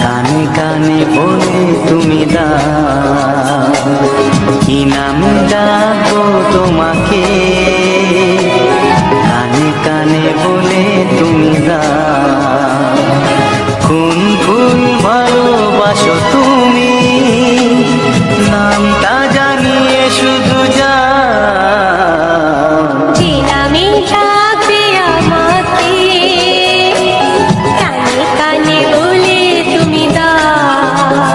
কানে কানে বলে তুমি দাও, কি নামে ডাকবো তোমাকে কানে কানে বলে তুমি দাও। কোন ফুল ভালোবাসো তুমি নামটা জানিয়ে শুধু যাও, যে নামে ডাকবে আমাকে কানে কানে বলে তুমি দাও,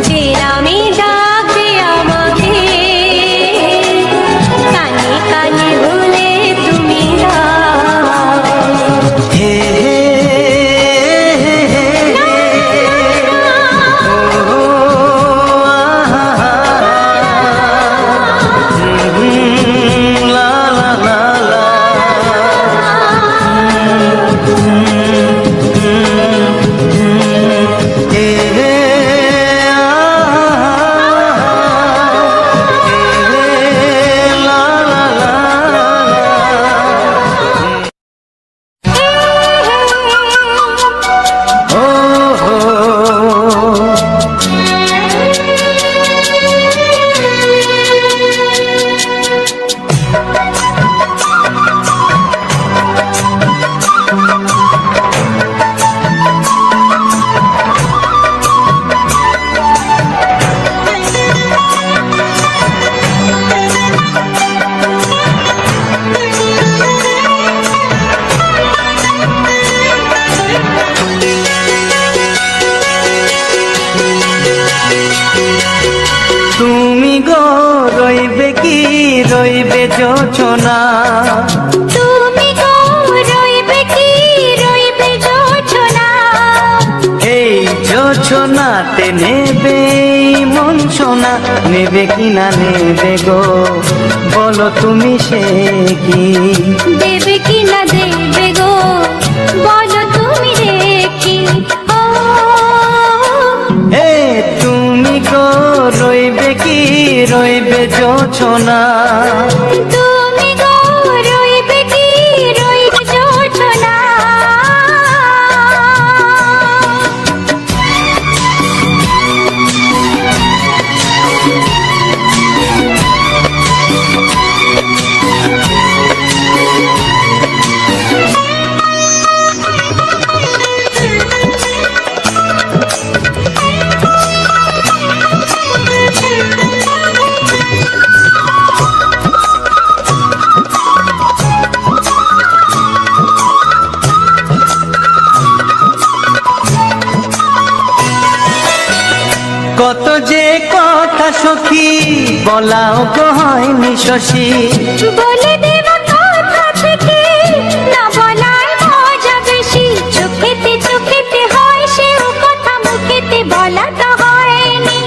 যে নামে ডাকবে আমাকে কানে কানে বলে তুমি দাও। হে হে হে হে ও আহা লা লা লা লা হে হে লা লা লা ও হো তুমি গো রইবে কি রইবে যোচনা, তুমি গো রইবে কি রইবে যোচনা, এই যোচনাতে নেবে মন সোনা, নেবে কি না নেবে গো বলো তুমি সে কি, দেবে কি না দেবে গো বলো তুমি দেখি। ও এ তুমি গো রইবে কি রইবে যোচনা, তুমি গো রইবে কি রইবে যোচনা। কত যে কথা সখী বলাও গো হয়নি শশী, বলে দেব কথা থেকে না বলার মজা বেশি, চোখেতে চোখেতে হয় সেও কথা মুখেতে বলা তো হয়নি।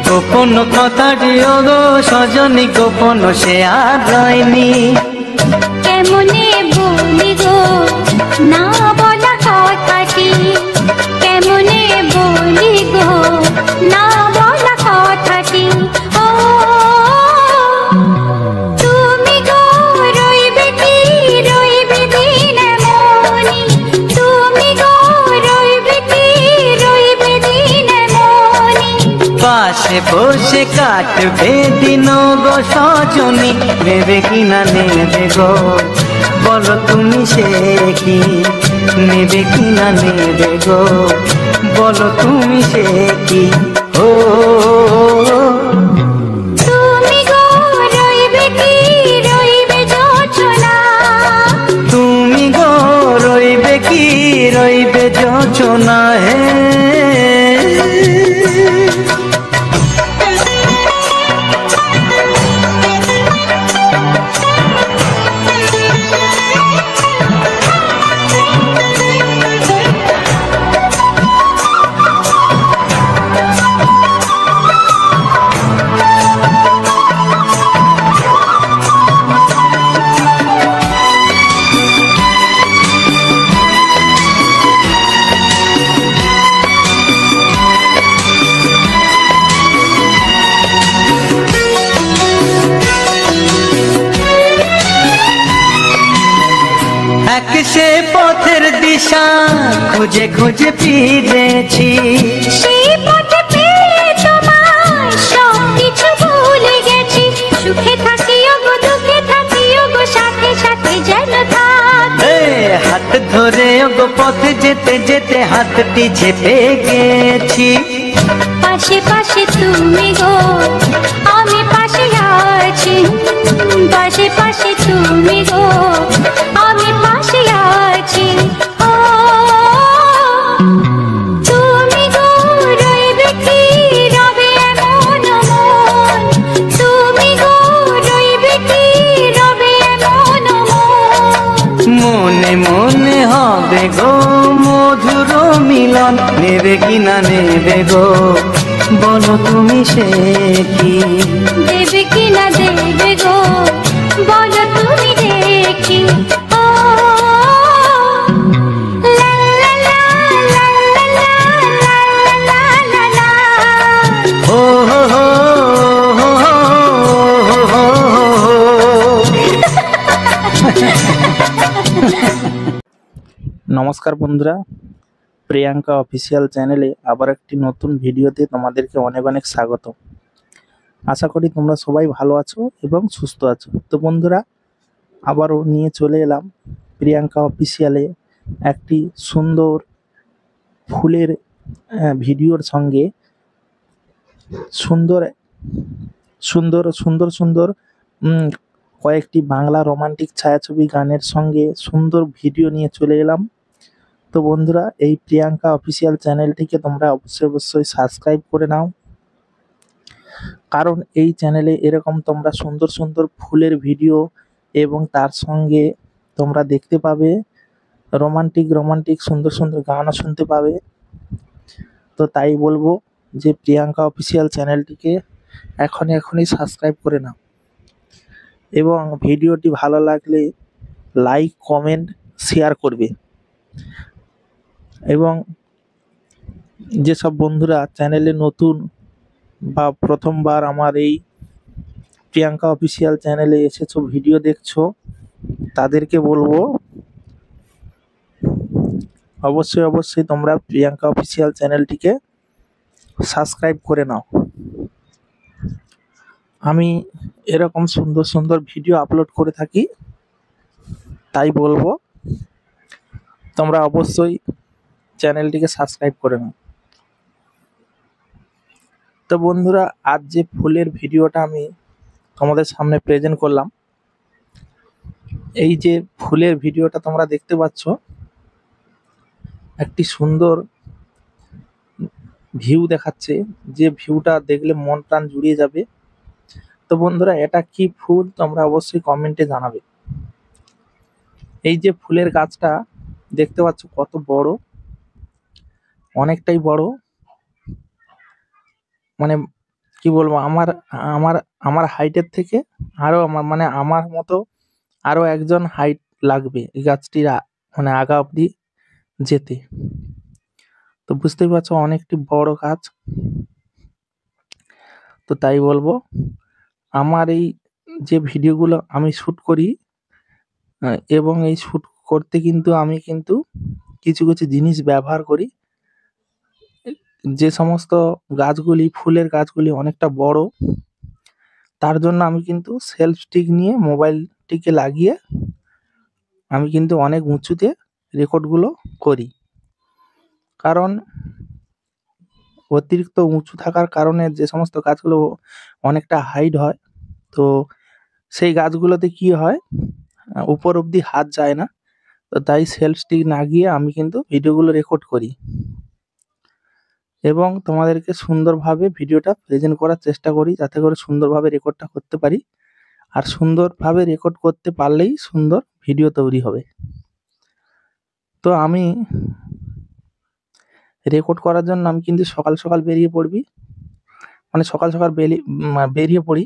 গোপন কথাটি ও গো সজনী গোপন সে আর রয়নি, কেমনে বলি গো না বলা কথাটি, কেমনে বলি গো না বলা কথাটি। ও তুমি গো রইবে কি রইবে দিন মনি, তুমি গো রইবে কি রইবে দিন মনি। পাশে বসে কাটবে দিন গো সজনী, নেবে কিনা নেবে গো বলো তুমি সে কি, নেবে কিনা নেবে গো বলো তুমি সে কি। ও তুমি গো রইবে কি রইবে যোচনা, তুমি গো রইবে কি রইবে যোচনা হে। এক সে পথের দিশা খুঁজে খুঁজে ফিরেছি, সেই পথে পেয়ে তোমায় সব কিছু ভুলে গেছি। সুখে থাকিও গো দুঃখে থাকিও গো সাথে সাথে যেন থাক। হাত ধরে গো পথে যেতে যেতে হাতটি চেপে গেছি। পাশে পাশে তুমি গো আমি পাশে আছি, পাশে পাশে তুমি গো আমি পাশে আছি। ও তুমি গো রইবে কি রবে এমন মন, তুমি গো রইবে কি রবে এমন মন। মনে মনে হবে গো মধুর মিলন, নেবে কিনা নেবে গো বলো তুমি সে কি, দেবে কি না দেবে গো বলো তুমি দেখি। ও লা লা লা লা লা লা লা লা লা। ও হো হো হো হো হো হো। নমস্কার বন্ধুরা, প্রিয়াঙ্কা অফিসিয়াল চ্যানেলে আবার একটি নতুন ভিডিওতে তোমাদেরকে অনেক অনেক স্বাগত। আশা করি তোমরা সবাই ভালো আছো এবং সুস্থ আছো। তো বন্ধুরা, আবারও নিয়ে চলে এলাম প্রিয়াঙ্কা অফিসিয়ালে একটি সুন্দর ফুলের ভিডিওর সঙ্গে সুন্দর সুন্দর সুন্দর সুন্দর কয়েকটি বাংলা রোমান্টিক ছায়াছবি গানের সঙ্গে সুন্দর ভিডিও নিয়ে চলে এলাম। তো বন্ধুরা, এই প্রিয়াঙ্কা অফিসিয়াল চ্যানেলটিকে তোমরা অবশ্যই সাবস্ক্রাইব করে নাও, কারণ এই চ্যানেলে এরকম তোমরা সুন্দর সুন্দর ফুলের ভিডিও এবং তার সঙ্গে তোমরা দেখতে পাবে রোমান্টিক সুন্দর সুন্দর গানও শুনতে পাবে। তো তাই বলবো যে প্রিয়াঙ্কা অফিসিয়াল চ্যানেলটিকে এখনই সাবস্ক্রাইব করে নাও এবং ভিডিওটি ভালো লাগলে লাইক কমেন্ট শেয়ার করবে। এবং যেসব বন্ধুরা চ্যানেলে নতুন বা প্রথমবার আমার এই প্রিয়াঙ্কা অফিসিয়াল চ্যানেলে এসেছো, ভিডিও দেখছো, তাদেরকে বলবো অবশ্যই তোমরা প্রিয়াঙ্কা অফিসিয়াল চ্যানেলটিকে সাবস্ক্রাইব করে নাও। আমি এরকম সুন্দর সুন্দর ভিডিও আপলোড করে থাকি, তাই বলবো তোমরা অবশ্যই চ্যানেলটিকে সাবস্ক্রাইব করে নাও। তো বন্ধুরা, আজ যে ফুলের ভিডিওটা আমি তোমাদের সামনে প্রেজেন্ট করলাম, এই যে ফুলের ভিডিওটা তোমরা দেখতে পাচ্ছ, একটি সুন্দর ভিউ দেখাচ্ছে, যে ভিউটা দেখলে মন প্রাণ জুড়িয়ে যাবে। তো বন্ধুরা, এটা কি ফুল তোমরা অবশ্যই কমেন্টে জানাবে। এই যে ফুলের গাছটা দেখতে পাচ্ছ কত বড়, অনেকটাই বড়, মানে কি বলবো, আমার আমার আমার হাইটের থেকে আরো আমার মতো আরো একজন হাইট লাগবে এই গাছটির মানে আগা অবধি যেতে। তো বুঝতেই পারছো অনেকটি বড় কাজ। তো তাই বলবো, আমার এই যে ভিডিওগুলো আমি শ্যুট করি, এবং এই শ্যুট করতে কিন্তু আমি কিন্তু কিছু কিছু জিনিস ব্যবহার করি। যে সমস্ত গাছগুলি, ফুলের গাছগুলি অনেকটা বড়, তার জন্য আমি কিন্তু সেলফ স্টিক নিয়ে মোবাইলটিকে লাগিয়ে আমি কিন্তু অনেক উঁচুতে রেকর্ডগুলো করি। কারণ অতিরিক্ত উঁচু থাকার কারণে যে সমস্ত গাছগুলো অনেকটা হাইট হয়, তো সেই গাছগুলোতে কি হয়, উপর অব্দি হাত যায় না। তো তাই সেলফ স্টিক না গিয়ে আমি কিন্তু ভিডিওগুলো রেকর্ড করি এবং তোমাদেরকে সুন্দরভাবে ভিডিওটা প্রেজেন্ট করার চেষ্টা করি, যাতে করে সুন্দরভাবে রেকর্ডটা করতে পারি। আর সুন্দরভাবে রেকর্ড করতে পারলেই সুন্দর ভিডিও তৈরি হবে। তো আমি রেকর্ড করার জন্য আমি কিন্তু সকাল সকাল বেরিয়ে পড়বি, মানে সকাল সকাল বেরিয়ে পড়ি।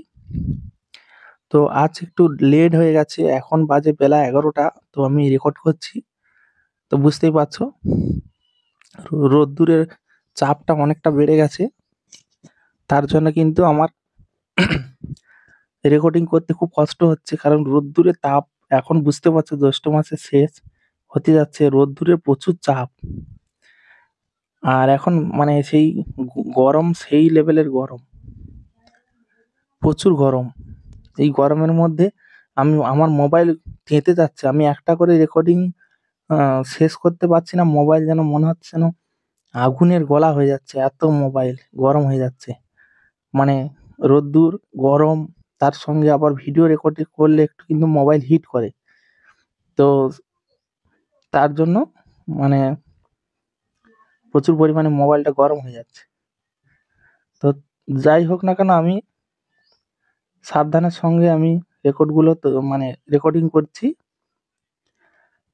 তো আজ একটু লেট হয়ে গেছে, এখন বাজে বেলা 11টা। তো আমি রেকর্ড করছি। তো বুঝতেই পারছো রোদ্দুরের চাপটা অনেকটা বেড়ে গেছে, তার জন্য কিন্তু আমার রেকর্ডিং করতে খুব কষ্ট হচ্ছে। কারণ রোদ্দুরের তাপ, এখন বুঝতে পারছো জ্যৈষ্ঠ মাসের শেষ হতে যাচ্ছে, রোদ্দুরের প্রচুর চাপ। আর এখন মানে সেই গরম, সেই লেভেলের গরম, প্রচুর গরম। এই গরমের মধ্যে আমি আমার মোবাইল তেতে যাচ্ছে, আমি একটা করে রেকর্ডিং শেষ করতে পারছি না। মোবাইল যেন মনে হচ্ছে যেন আগুনের গলা হয়ে যাচ্ছে, এত মোবাইল গরম হয়ে যাচ্ছে। মানে রোদ্দুর, গরম, তার সঙ্গে আবার ভিডিও রেকর্ডিং করলে একটু কিন্তু মোবাইল হিট করে। তো তার জন্য মানে প্রচুর পরিমাণে মোবাইলটা গরম হয়ে যাচ্ছে। তো যাই হোক না কেন, আমি সাবধানের সঙ্গে আমি রেকর্ডগুলো তো মানে রেকর্ডিং করছি,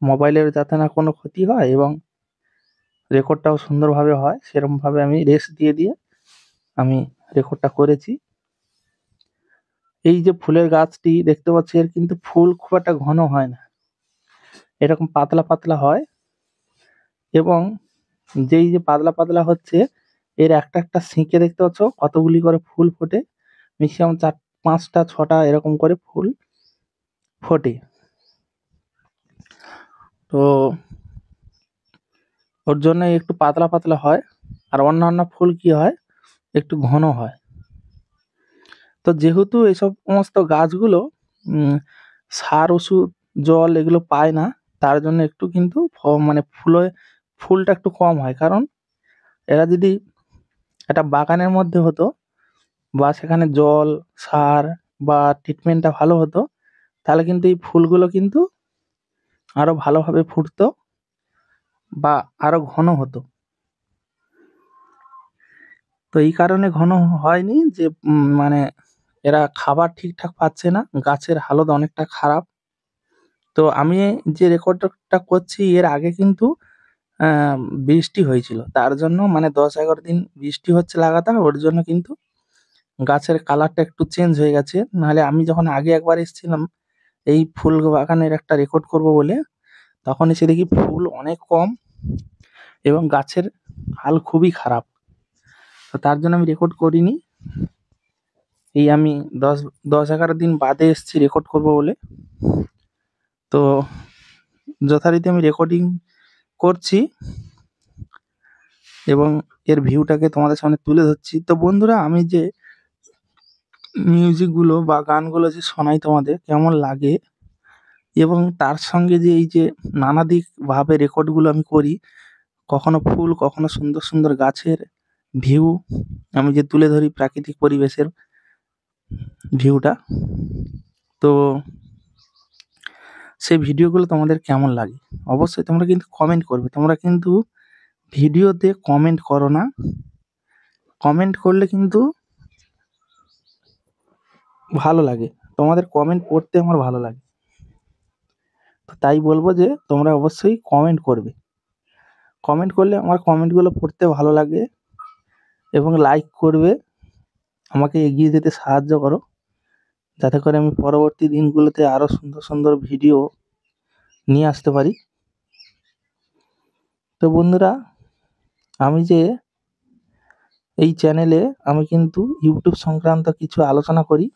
মোবাইলের যাতে না কোনো ক্ষতি হয় এবং রেকর্ডটাও সুন্দরভাবে হয়, সেরকমভাবে আমি রেস্ট দিয়ে দিয়ে আমি রেকর্ডটা করেছি। এই যে ফুলের গাছটি দেখতে পাচ্ছি, এর কিন্তু ফুল খুব একটা ঘন হয় না, এরকম পাতলা পাতলা হয়। এবং যেই যে পাতলা পাতলা হচ্ছে, এর একটা একটা শিঁকে দেখতে পাচ্ছ কতগুলি করে ফুল ফোটে, ম্যাক্সিমাম 4, 5টা 6টা এরকম করে ফুল ফোটে। তো ওর জন্য একটু পাতলা পাতলা হয়, আর অন্যান্য ফুল কি হয়, একটু ঘন হয়। তো যেহেতু এসব সমস্ত গাছগুলো সার, ওষুধ, জল এগুলো পায় না, তার জন্য একটু কিন্তু মানে ফুলটা একটু কম হয়। কারণ এরা যদি একটা বাগানের মধ্যে হতো, বা সেখানে জল, সার বা ট্রিটমেন্টটা ভালো হতো, তাহলে কিন্তু এই ফুলগুলো কিন্তু আরো ভালোভাবে ফুটতো বা আরো ঘন হতো। তো এই কারণে ঘন হয়নি যে মানে এরা খাবার ঠিকঠাক পাচ্ছে না, গাছের হালত অনেকটা খারাপ। তো আমি যে রেকর্ডটা করছি, এর আগে কিন্তু আহ, বৃষ্টি হয়েছিল, তার জন্য মানে 10-11 দিন বৃষ্টি হচ্ছে লাগাতার, ওর জন্য কিন্তু গাছের কালারটা একটু চেঞ্জ হয়ে গেছে। নাহলে আমি যখন আগে একবার এসেছিলাম এই ফুল বাগানের একটা রেকর্ড করব বলে, তখন এসে দেখি ফুল অনেক কম এবং গাছের হাল খুবই খারাপ। তো তার জন্য আমি রেকর্ড করিনি। এই আমি 10-11 দিন বাদে এসেছি রেকর্ড করব বলে। তো যথারীতি আমি রেকর্ডিং করছি এবং এর ভিউটাকে তোমাদের সামনে তুলে ধরছি। তো বন্ধুরা, আমি যে মিউজিকগুলো বা গানগুলো যে শোনাই তোমাদের, কেমন লাগে, এবং তার সঙ্গে যে এই যে নানা দিক ভাবে রেকর্ডগুলো আমি করি, কখনো ফুল, কখনো সুন্দর সুন্দর গাছের ভিউ আমি যে তুলে ধরি, প্রাকৃতিক পরিবেশের ভিউটা, তো সেই ভিডিওগুলো তোমাদের কেমন লাগে অবশ্যই তোমরা কিন্তু কমেন্ট করবে। তোমরা কিন্তু ভিডিওতে কমেন্ট করো না, কমেন্ট করলে কিন্তু ভালো লাগে, তোমাদের কমেন্ট পড়তে আমার ভালো লাগে। তো তাই বলবো যে তোমরা অবশ্যই কমেন্ট করবে, কমেন্ট করলে আমার কমেন্টগুলো পড়তে ভালো লাগে, এবং লাইক করবে, আমাকে এগিয়ে যেতে সাহায্য করো, যাতে করে আমি পরবর্তী দিনগুলোতে আরও সুন্দর সুন্দর ভিডিও নিয়ে আসতে পারি। তো বন্ধুরা, আমি যে এই চ্যানেলে আমি কিন্তু ইউটিউব সংক্রান্ত কিছু আলোচনা করি,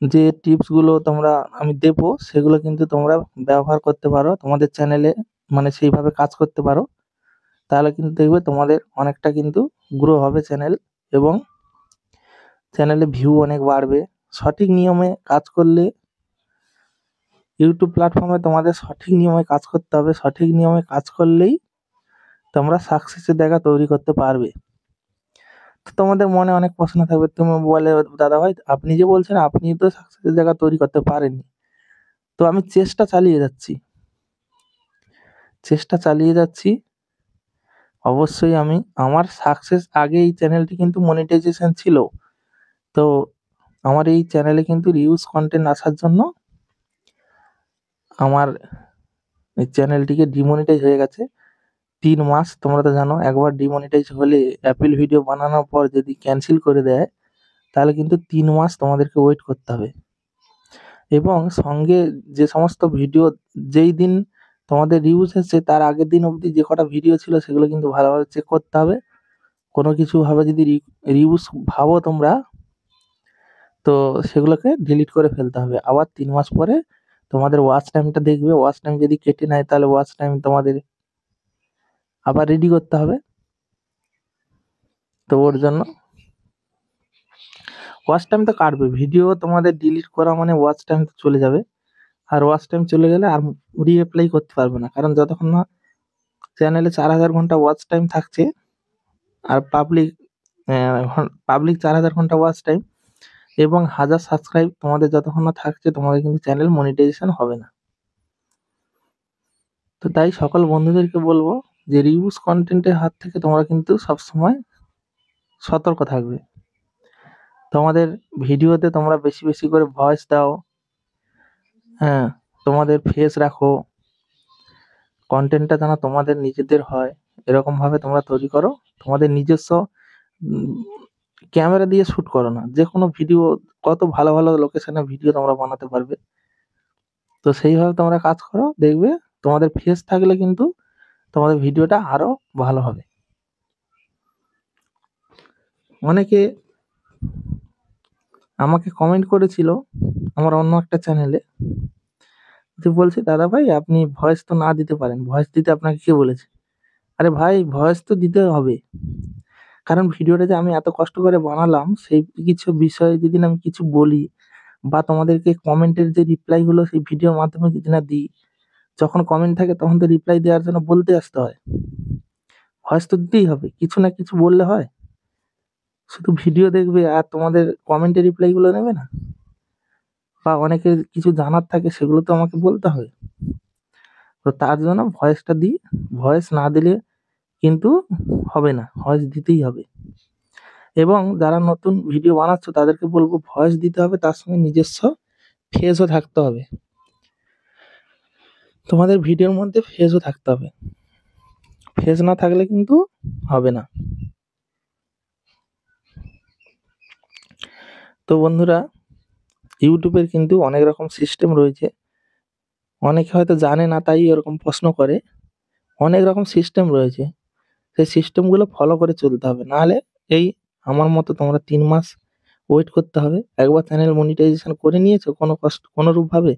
যে টিপসগুলো তোমরা আমি দেব সেগুলো কিন্তু তোমরা ব্যবহার করতে পারো তোমাদের চ্যানেলে, মানে সেইভাবে কাজ করতে পারো, তাহলে কিন্তু দেখবে তোমাদের অনেকটা কিন্তু গ্রো হবে চ্যানেল, এবং চ্যানেলে ভিউ অনেক বাড়বে। সঠিক নিয়মে কাজ করলে ইউটিউব প্ল্যাটফর্মে তোমাদের সঠিক নিয়মে কাজ করতে হবে, সঠিক নিয়মে কাজ করলেই তোমরা সাকসেসের জায়গা তৈরি করতে পারবে। তো তোমাদের মনে অনেক প্রশ্ন থাকবে, তুমি বলে দাদা ভাই আপনি যে বলছেন আপনি তো সাকসেসের জায়গা তৈরি করতে পারেননি। তো আমি চেষ্টা চালিয়ে যাচ্ছি, অবশ্যই আমি আমার সাকসেস আগে এই চ্যানেলটি কিন্তু মনিটাইজেশন ছিল, তো আমার এই চ্যানেলে কিন্তু রিউজ কন্টেন্ট আসার জন্য আমার এই চ্যানেলটিকে ডিমনিটাইজ হয়ে গেছে 3 মাস। তোমরা তো জানো একবার ডিমনিটাইজ হলে অ্যাপেল ভিডিও বানানোর পর যদি ক্যান্সেল করে দেয় তাহলে কিন্তু 3 মাস তোমাদেরকে ওয়েট করতে হবে, এবং সঙ্গে যে সমস্ত ভিডিও যেই দিন তোমাদের রিউজ এসেছে তার আগের দিন অবধি যে কটা ভিডিও ছিল সেগুলো কিন্তু ভালোভাবে চেক করতে হবে। কোনো কিছু ভাবে যদি রিউজ ভাবো তোমরা, তো সেগুলোকে ডিলিট করে ফেলতে হবে। আবার 3 মাস পরে তোমাদের ওয়াচ টাইমটা দেখবে, ওয়াচ টাইম যদি কেটে নেয় তাহলে ওয়াচ টাইম তোমাদের আবার রেডি করতে হবে। তো ওর জন্য ওয়াচ টাইম তো কাটবে, ভিডিও তোমাদের ডিলিট করা মানে ওয়াচ টাইম তো চলে যাবে, আর ওয়াচ টাইম চলে গেলে আর রিঅ্যাপ্লাই করতে পারবে না, কারণ যতক্ষণ না চ্যানেলে 4000 ঘন্টা ওয়াচ টাইম থাকছে আর পাবলিক 4000 ঘন্টা ওয়াচ টাইম এবং 1000 সাবস্ক্রাইব তোমাদের যতক্ষণ না থাকছে তোমাদের কিন্তু চ্যানেল মনিটাইজেশন হবে না। তো তাই সকল বন্ধুদেরকে বলবো যে রিউজ কন্টেন্টের হাত থেকে তোমরা কিন্তু সবসময় সতর্ক থাকবে। তোমাদের ভিডিওতে তোমরা বেশি বেশি করে ভয়েস দাও, হ্যাঁ, তোমাদের ফেস রাখো, কন্টেন্টটা যেন তোমাদের নিজেদের হয় এরকম ভাবে তোমরা তৈরি করো। তোমাদের নিজস্ব ক্যামেরা দিয়ে শুট করো না, যে কোনো ভিডিও কত ভালো ভালো লোকেশনে ভিডিও তোমরা বানাতে পারবে, তো সেইভাবে তোমরা কাজ করো, দেখবে তোমাদের ফেস থাকলে কিন্তু তোমাদের ভিডিওটা আরো ভালো হবে। অনেকে আমাকে কমেন্ট করেছিল আমার অন্য একটা চ্যানেলে, যে বলছে দাদা ভাই আপনি ভয়েস তো না দিতে পারেন, ভয়েস দিতে আপনাকে কে বলেছে? আরে ভাই ভয়েস তো দিতে হবে, কারণ ভিডিওটা যে আমি এত কষ্ট করে বানালাম সেই কিছু বিষয়ে যদি না আমি কিছু বলি বা তোমাদেরকে কমেন্টের যে রিপ্লাই গুলো সেই ভিডিওর মাধ্যমে যদি না দিই, যখন কমেন্ট থাকে তখন তো রিপ্লাই দেওয়ার জন্য বলতে আসতে হয়, ভয়েস তো দিতেই হবে, কিছু না কিছু বললে হয়? শুধু ভিডিও দেখবে আর তোমাদের কমেন্টের রিপ্লাই গুলো নেবে না? বা অনেকের কিছু জানার থাকে সেগুলো তো আমাকে বলতে হবে, তো তার জন্য ভয়েসটা দিই। ভয়েস না দিলে কিন্তু হবে না, ভয়েস দিতেই হবে। এবং যারা নতুন ভিডিও বানাচ্ছ তাদেরকে বলবো ভয়েস দিতে হবে, তার সঙ্গে নিজস্ব ফেসও থাকতে হবে, তোমাদের ভিডিওর মধ্যে ফেসও থাকতে হবে, ফেস না থাকলে কিন্তু হবে না। তো বন্ধুরা ইউটিউবের কিন্তু অনেক রকম সিস্টেম রয়েছে, অনেকে হয়তো জানে না তাই এরকম প্রশ্ন করে, অনেক রকম সিস্টেম রয়েছে, সেই সিস্টেমগুলো ফলো করে চলতে হবে, নাহলে এই আমার মতো তোমরা 3 মাস ওয়েট করতে হবে। একবার চ্যানেল মনিটাইজেশন করে নিয়েছো কোনো কষ্ট কোনোরূপভাবে,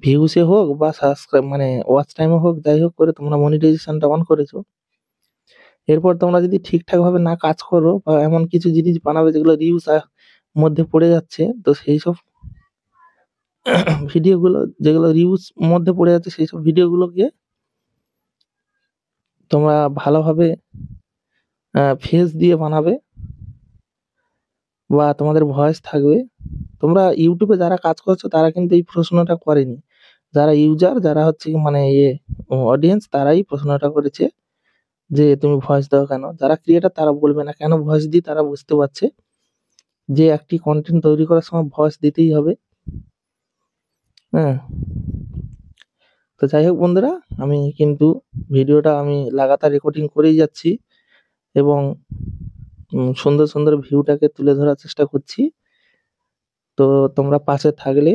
ভিউসে হোক বা সাবস্ক্রাইব মানে ওয়াচ টাইমে হোক, যাই হোক করে তোমরা মনিটাইজেশনটা অন করেছো, এরপর তোমরা যদি ঠিকঠাকভাবে না কাজ করো বা এমন কিছু জিনিস বানাবে যেগুলো রিউজ মধ্যে পড়ে যাচ্ছে, তো সেই সব ভিডিওগুলো যেগুলো রিউজ মধ্যে পড়ে যাচ্ছে সেই সব ভিডিওগুলোকে তোমরা ভালোভাবে ফেস দিয়ে বানাবে বা তোমাদের ভয়েস থাকবে। তোমরা ইউটিউবে যারা কাজ করছো তারা কিন্তু এই প্রশ্নটা করেনি, যারা ইউজার যারা হচ্ছে কি মানে অডিয়েন্স তারাই প্রশ্নটা করেছে যে তুমি ভয়েস দাও কেন। যারা ক্রিয়েটার তারা বলবে না কেন ভয়েস দিই, তারা বুঝতে পারছে যে একটি কন্টেন্ট তৈরি করার সময় ভয়েস দিতেই হবে। হ্যাঁ, তো যাই হোক বন্ধুরা, আমি কিন্তু ভিডিওটা আমি লাগাতার রেকর্ডিং করেই যাচ্ছি এবং সুন্দর সুন্দর ভিউটাকে তুলে ধরার চেষ্টা করছি। তো তোমরা পাশে থাকলে,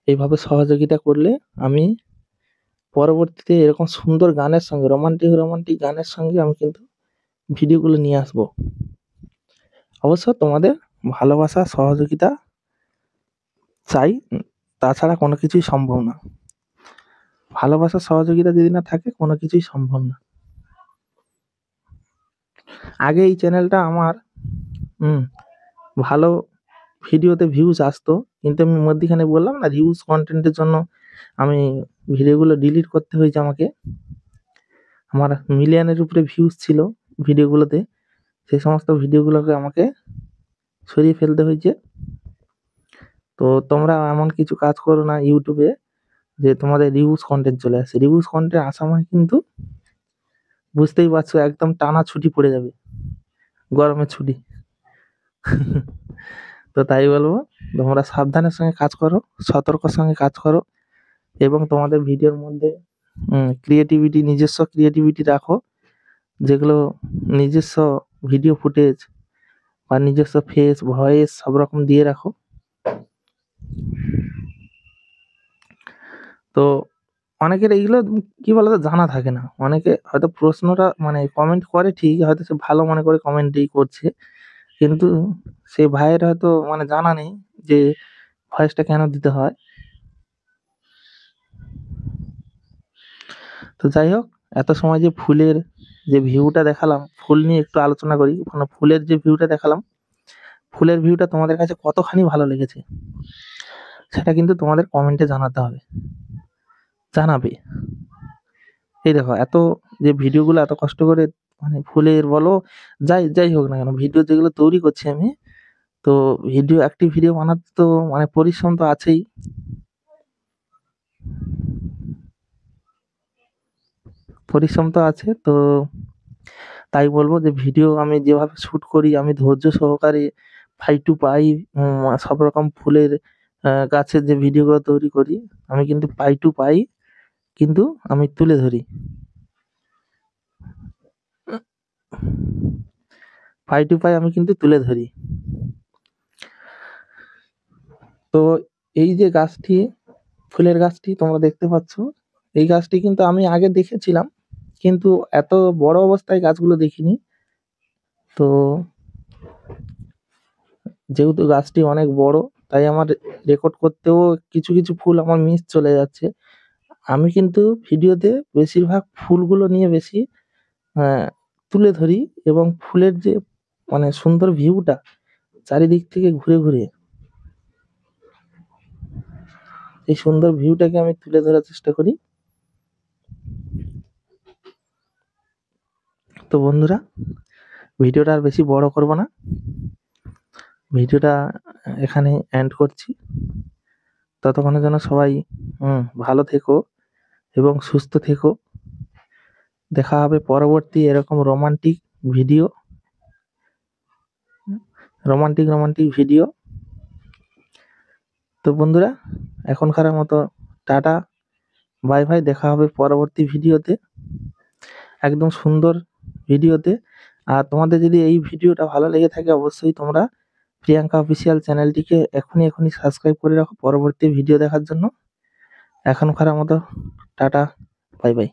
এইভাবে সহযোগিতা করলে আমি পরবর্তীতে এরকম সুন্দর গানের সঙ্গে রোমান্টিক রোমান্টিক গানের সঙ্গে আমি কিন্তু ভিডিওগুলো নিয়ে আসবো। অবশ্য তোমাদের ভালোবাসা সহযোগিতা চাই, তাছাড়া কোনো কিছুই সম্ভব না। ভালোবাসা সহযোগিতা যদি না থাকে কোনো কিছুই সম্ভব না। আগে এই চ্যানেলটা আমার ভালো ভিডিওতে ভিউজ আসতো, কিন্তু আমি মধ্যিখানে বললাম না রিউজ কন্টেন্টের জন্য আমি ভিডিওগুলো ডিলিট করতে হয়েছে আমাকে। আমার মিলিয়নের উপরে ভিউজ ছিল ভিডিওগুলোতে, সেই সমস্ত ভিডিওগুলোকে আমাকে সরিয়ে ফেলতে হয়েছে। তো তোমরা এমন কিছু কাজ করো না ইউটিউবে যে তোমাদের রিউজ কন্টেন্ট চলে আসে। রিউজ কন্টেন্ট আসা মানে কিন্তু বুঝতেই পারছো একদম টানা ছুটি পড়ে যাবে, গরমের ছুটি। তো তাই বলবো তোমরা সাবধানের সঙ্গে কাজ করো, সতর্কর সঙ্গে কাজ করো, এবং তোমাদের ভিডিওর মধ্যে ক্রিয়েটিভিটি, নিজস্ব ক্রিয়েটিভিটি রাখো, যেগুলো নিজস্ব ভিডিও ফুটেজ বা নিজস্ব ফেস ভয়েস সব রকম দিয়ে রাখো। তো অনেকের এইগুলো কি বলতো জানা থাকে না, অনেকে হয়তো প্রশ্নটা মানে কমেন্ট করে ঠিক, হয়তো সে ভালো মনে করে কমেন্টই করছে, কিন্তু সেই ভাইয়ের হয়তো মানে জানা নেই যে ভয়েসটা কেন দিতে হয়। তো যাই হোক, এত সময় যে ফুলের যে ভিউটা দেখালাম, ফুল নিয়ে একটু আলোচনা করি। মানে ফুলের যে ভিউটা দেখালাম, ফুলের ভিউটা তোমাদের কাছে কতখানি ভালো লেগেছে সেটা কিন্তু তোমাদের কমেন্টে জানাতে হবে, জানাবে। এই দেখো এত যে ভিডিওগুলো এত কষ্ট করে মানে ফুলের বলো যাই যাই হোক না কেন ভিডিও যেগুলো তৈরি করছি আমি, তো ভিডিও একটি ভিডিও বানাতে তো মানে পরিশ্রম তো আছেই। পরিশ্রম তো আছে, তো তাই বলবো যে ভিডিও আমি যেভাবে শুট করি, আমি ধৈর্য সহকারে 5 to 5 সব রকম ফুলের গাছের যে ভিডিওগুলো তৈরি করি, আমি কিন্তু 5 to 5 কিন্তু আমি তুলে ধরি। 5 to 5 আমি কিন্তু তুলে ধরি। তো এই যে গাছটি, ফুলের গাছটি তোমরা দেখতে পাচ্ছ, এই গাছটি কিন্তু আমি আগে দেখেছিলাম, কিন্তু এত বড় অবস্থায় গাছগুলো দেখিনি। তো যেহেতু গাছটি অনেক বড়, তাই আমার রেকর্ড করতেও কিছু কিছু ফুল আমার মিস চলে যাচ্ছে। আমি কিন্তু ভিডিওতে বেশিরভাগ ফুলগুলো নিয়ে বেশি তুলে ধরি, এবং ফুলের যে মানে সুন্দর ভিউটা চারিদিক থেকে ঘুরে ঘুরে, এই সুন্দর ভিউটাকে আমি তুলে ধরার চেষ্টা করি। তো বন্ধুরা, ভিডিওটা আর বেশি বড় করব না, ভিডিওটা এখানে এন্ড করছি। ততক্ষণের জন্য সবাই ভালো থেকো এবং সুস্থ থেকো। দেখা হবে পরবর্তী এরকম রোমান্টিক ভিডিও, রোমান্টিক ভিডিও। তো বন্ধুরা, এখনকার মতো টাটা, বাই বাই। দেখা হবে পরবর্তী ভিডিওতে, একদম সুন্দর ভিডিওতে। আর তোমাদের যদি এই ভিডিওটা ভালো লেগে থাকে, অবশ্যই তোমরা প্রিয়াঙ্কা অফিসিয়াল চ্যানেলটিকে এখনই সাবস্ক্রাইব করে রাখো পরবর্তী ভিডিও দেখার জন্য। এখনকার মতো টাটা, বাই বাই।